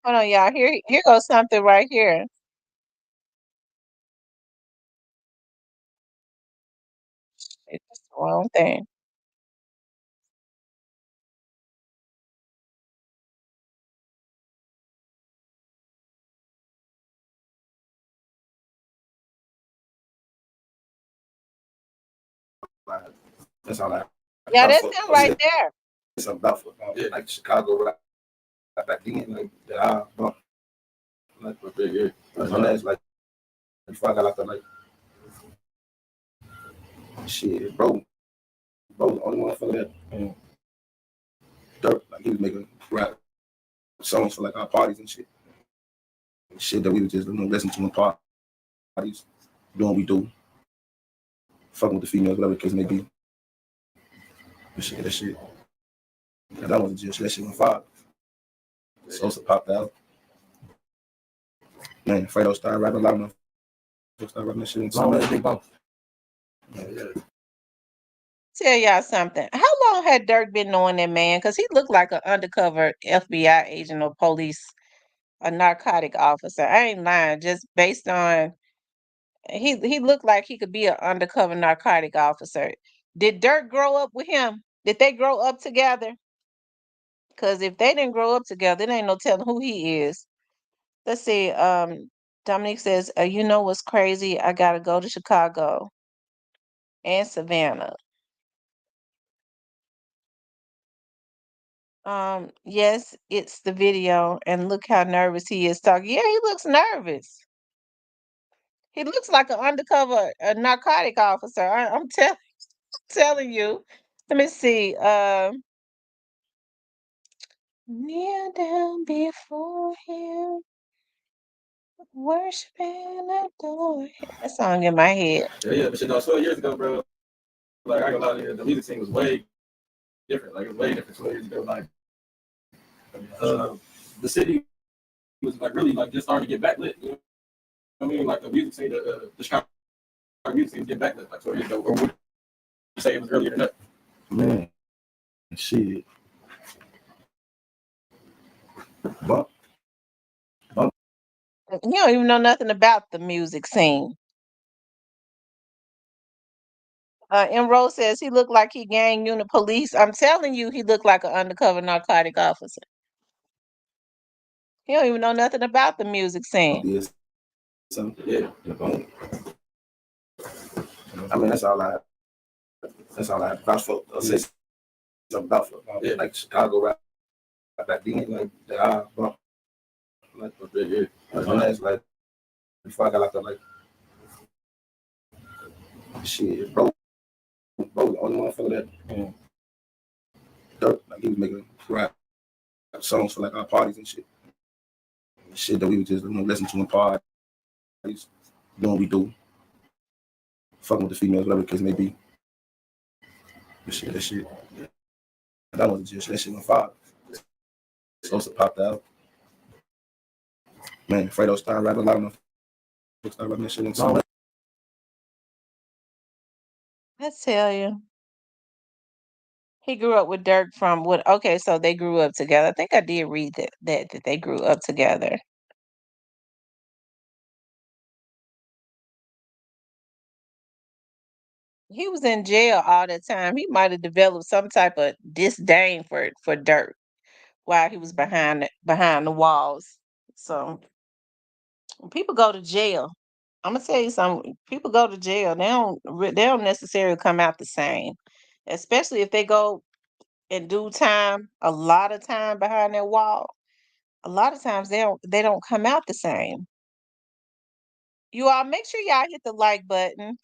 Hold on, y'all. Here goes something right here. It's the wrong thing. Like, that's all I Yeah, about that's for. him I right said there. it's about for like Chicago right back then, like that I bump. Like for big, yeah. Like, my last like before I got out there, like shit, bro, the only one for that. Dirt, like he was making rap songs for like our parties and shit. Shit that we would just listen to in parties, doing what we do, fucking with the females, whatever the case may be. That shit. And that wasn't just that shit went fire. Sosa popped out. Man, Fredo started rapping a lot of motherfuckers started rapping that shit. Long as big bump. Yeah. Tell y'all something. How long had Dirk been knowing that man? Because he looked like an undercover FBI agent or police, a narcotic officer. I ain't lying. Just based on he looked like he could be an undercover narcotic officer. Did Dirk grow up with him? Did they grow up together? Because if they didn't grow up together, it ain't no telling who he is. Let's see. Dominique says, you know what's crazy? I gotta go to Chicago and Savannah. Yes, it's the video, and look how nervous he is talking. Yeah, he looks nervous. He looks like an undercover narcotic officer. I'm telling you. Let me see. Kneel down before him, worship and adore him. That song in my head. Yeah, but shit, no, 12 years ago, bro. Like I got a lot of the music scene was way different. Like it was way different 12 years ago. Like the city was like really like just starting to get backlit. You know what I mean? Like the music scene, the Chicago music scene was getting backlit like 12 years ago. Or would you say it was earlier than that? Man, shit. Bump. You don't even know nothing about the music scene. Rose says he looked like he gang unit police. I'm telling you, he looked like an undercover narcotic officer. He don't even know nothing about the music scene. Yes. Yeah. I mean, that's all I vouch for. I say something about for. Like Chicago rap back then, like that I bump. Like for big, yeah. Like my last like before I got out there, like shit, bro, the only one for that. Dirt, like he was making rap songs for like our parties and shit. Shit that we would just listen to in parties, doing what we do, fucking with the females, whatever the case may be. That shit. That wasn't just that shit went fire. Sosa popped out. Man, Fredo started rapping a lot of motherfuckers started rapping that shit in song. I tell you. He grew up with Dirk from what okay, so they grew up together. I think I did read that they grew up together. He was in jail all that time. He might have developed some type of disdain for Dirk while he was behind the walls. So when people go to jail. I'm gonna tell you something. People go to jail. They don't necessarily come out the same. especially if they go and do time, a lot of time behind that wall. A lot of times they don't come out the same. You all make sure y'all hit the like button.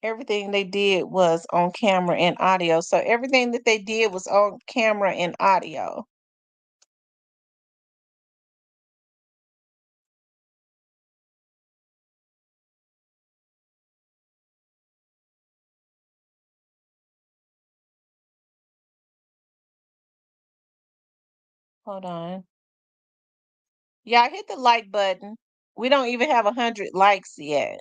Everything they did was on camera and audio. So everything that they did was on camera and audio. Hold on. Y'all hit the like button. We don't even have 100 likes yet.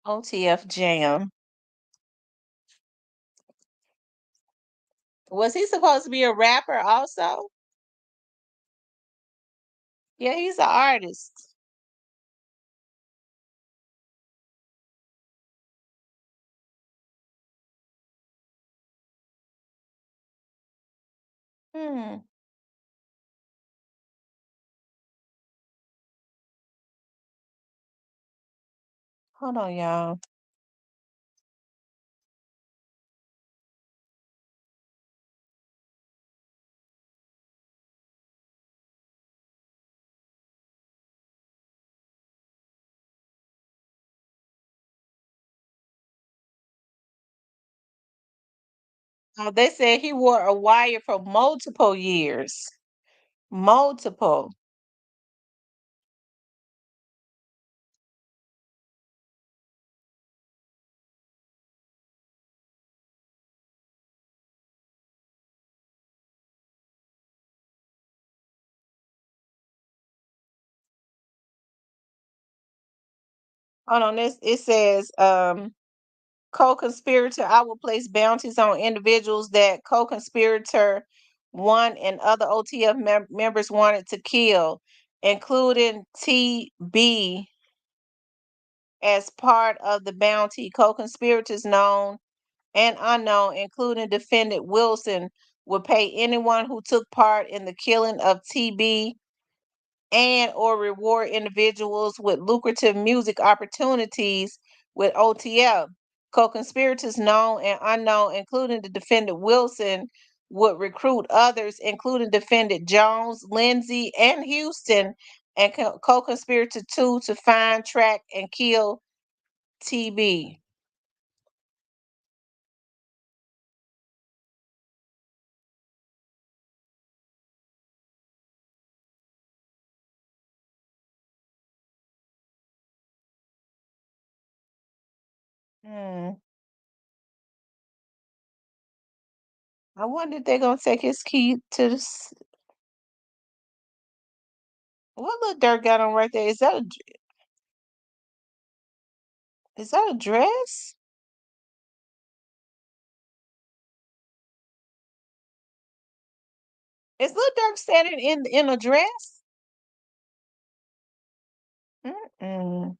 OTF Jam. Was he supposed to be a rapper also? Yeah, he's an artist. Hmm. Hold on, y'all. Oh, they said he wore a wire for multiple years. Multiple. Hold on, this it says co-conspirator. I will place bounties on individuals that co-conspirator one and other OTF members wanted to kill, including TB as part of the bounty. Co-conspirators known and unknown, including defendant Wilson, will pay anyone who took part in the killing of TB and or reward individuals with lucrative music opportunities with OTF. Co-conspirators known and unknown, including the defendant Wilson, would recruit others, including defendant Jones, Lindsay, and Houston, and co-conspirator 2 to find, track, and kill TB. Hmm. I wonder if they're gonna take his key to the. What little dirt got on right there? Is that a dress? Is Lil Durk standing in a dress? Mm-mm.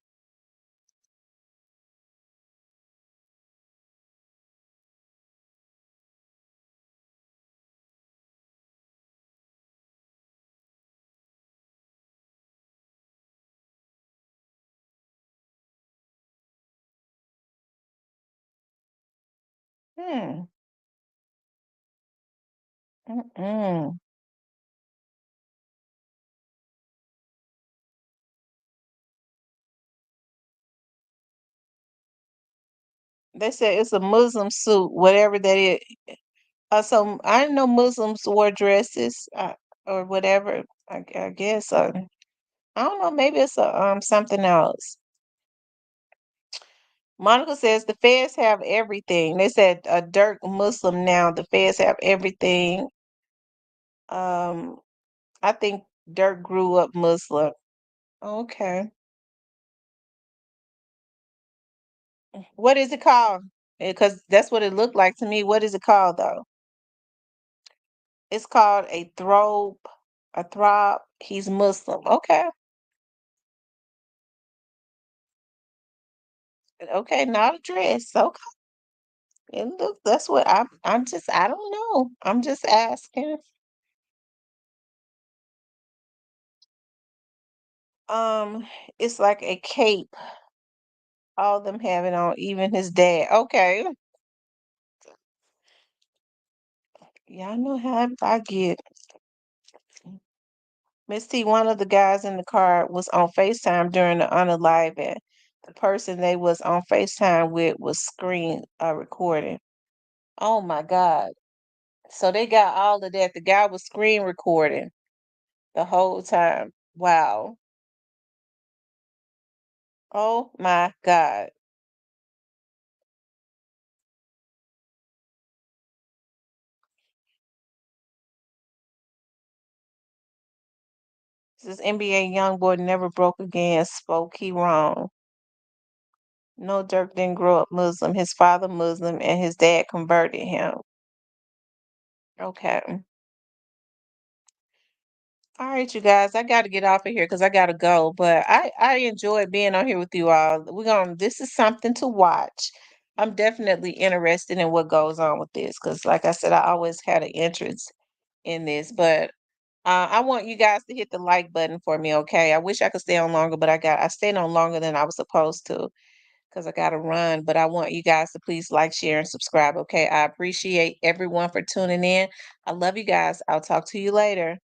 Hmm. Mm-mm. They said it's a Muslim suit, whatever that is. So I didn't know Muslims wore dresses or whatever. I guess. I don't know. Maybe it's a something else. Monica says the feds have everything. They said a Dirk Muslim now. The feds have everything. Um, I think Dirk grew up Muslim. Okay. What is it called? Because that's what it looked like to me. What is it called though? It's called a throb. He's Muslim. Okay. Okay, not a dress. Okay. And look, that's what I don't know. I'm just asking. Um, it's like a cape. All of them have it on, even his dad. Okay. Y'all know how I get. Miss T, one of the guys in the car was on FaceTime during the unaliving. The person they was on FaceTime with was screen recording. Oh my God. So they got all of that. The guy was screen recording the whole time. Wow. Oh my God. This NBA young boy never broke again. Spoke he wrong. No, Dirk didn't grow up Muslim. His father Muslim and his dad converted him. Okay. All right, you guys. I got to get off of here because I got to go. But I enjoyed being on here with you all. This is something to watch. I'm definitely interested in what goes on with this because, like I said, I always had an interest in this. But I want you guys to hit the like button for me, okay? I wish I could stay on longer, but I stayed on longer than I was supposed to because I got to run. But I want you guys to please like, share, and subscribe, okay? I appreciate everyone for tuning in. I love you guys. I'll talk to you later.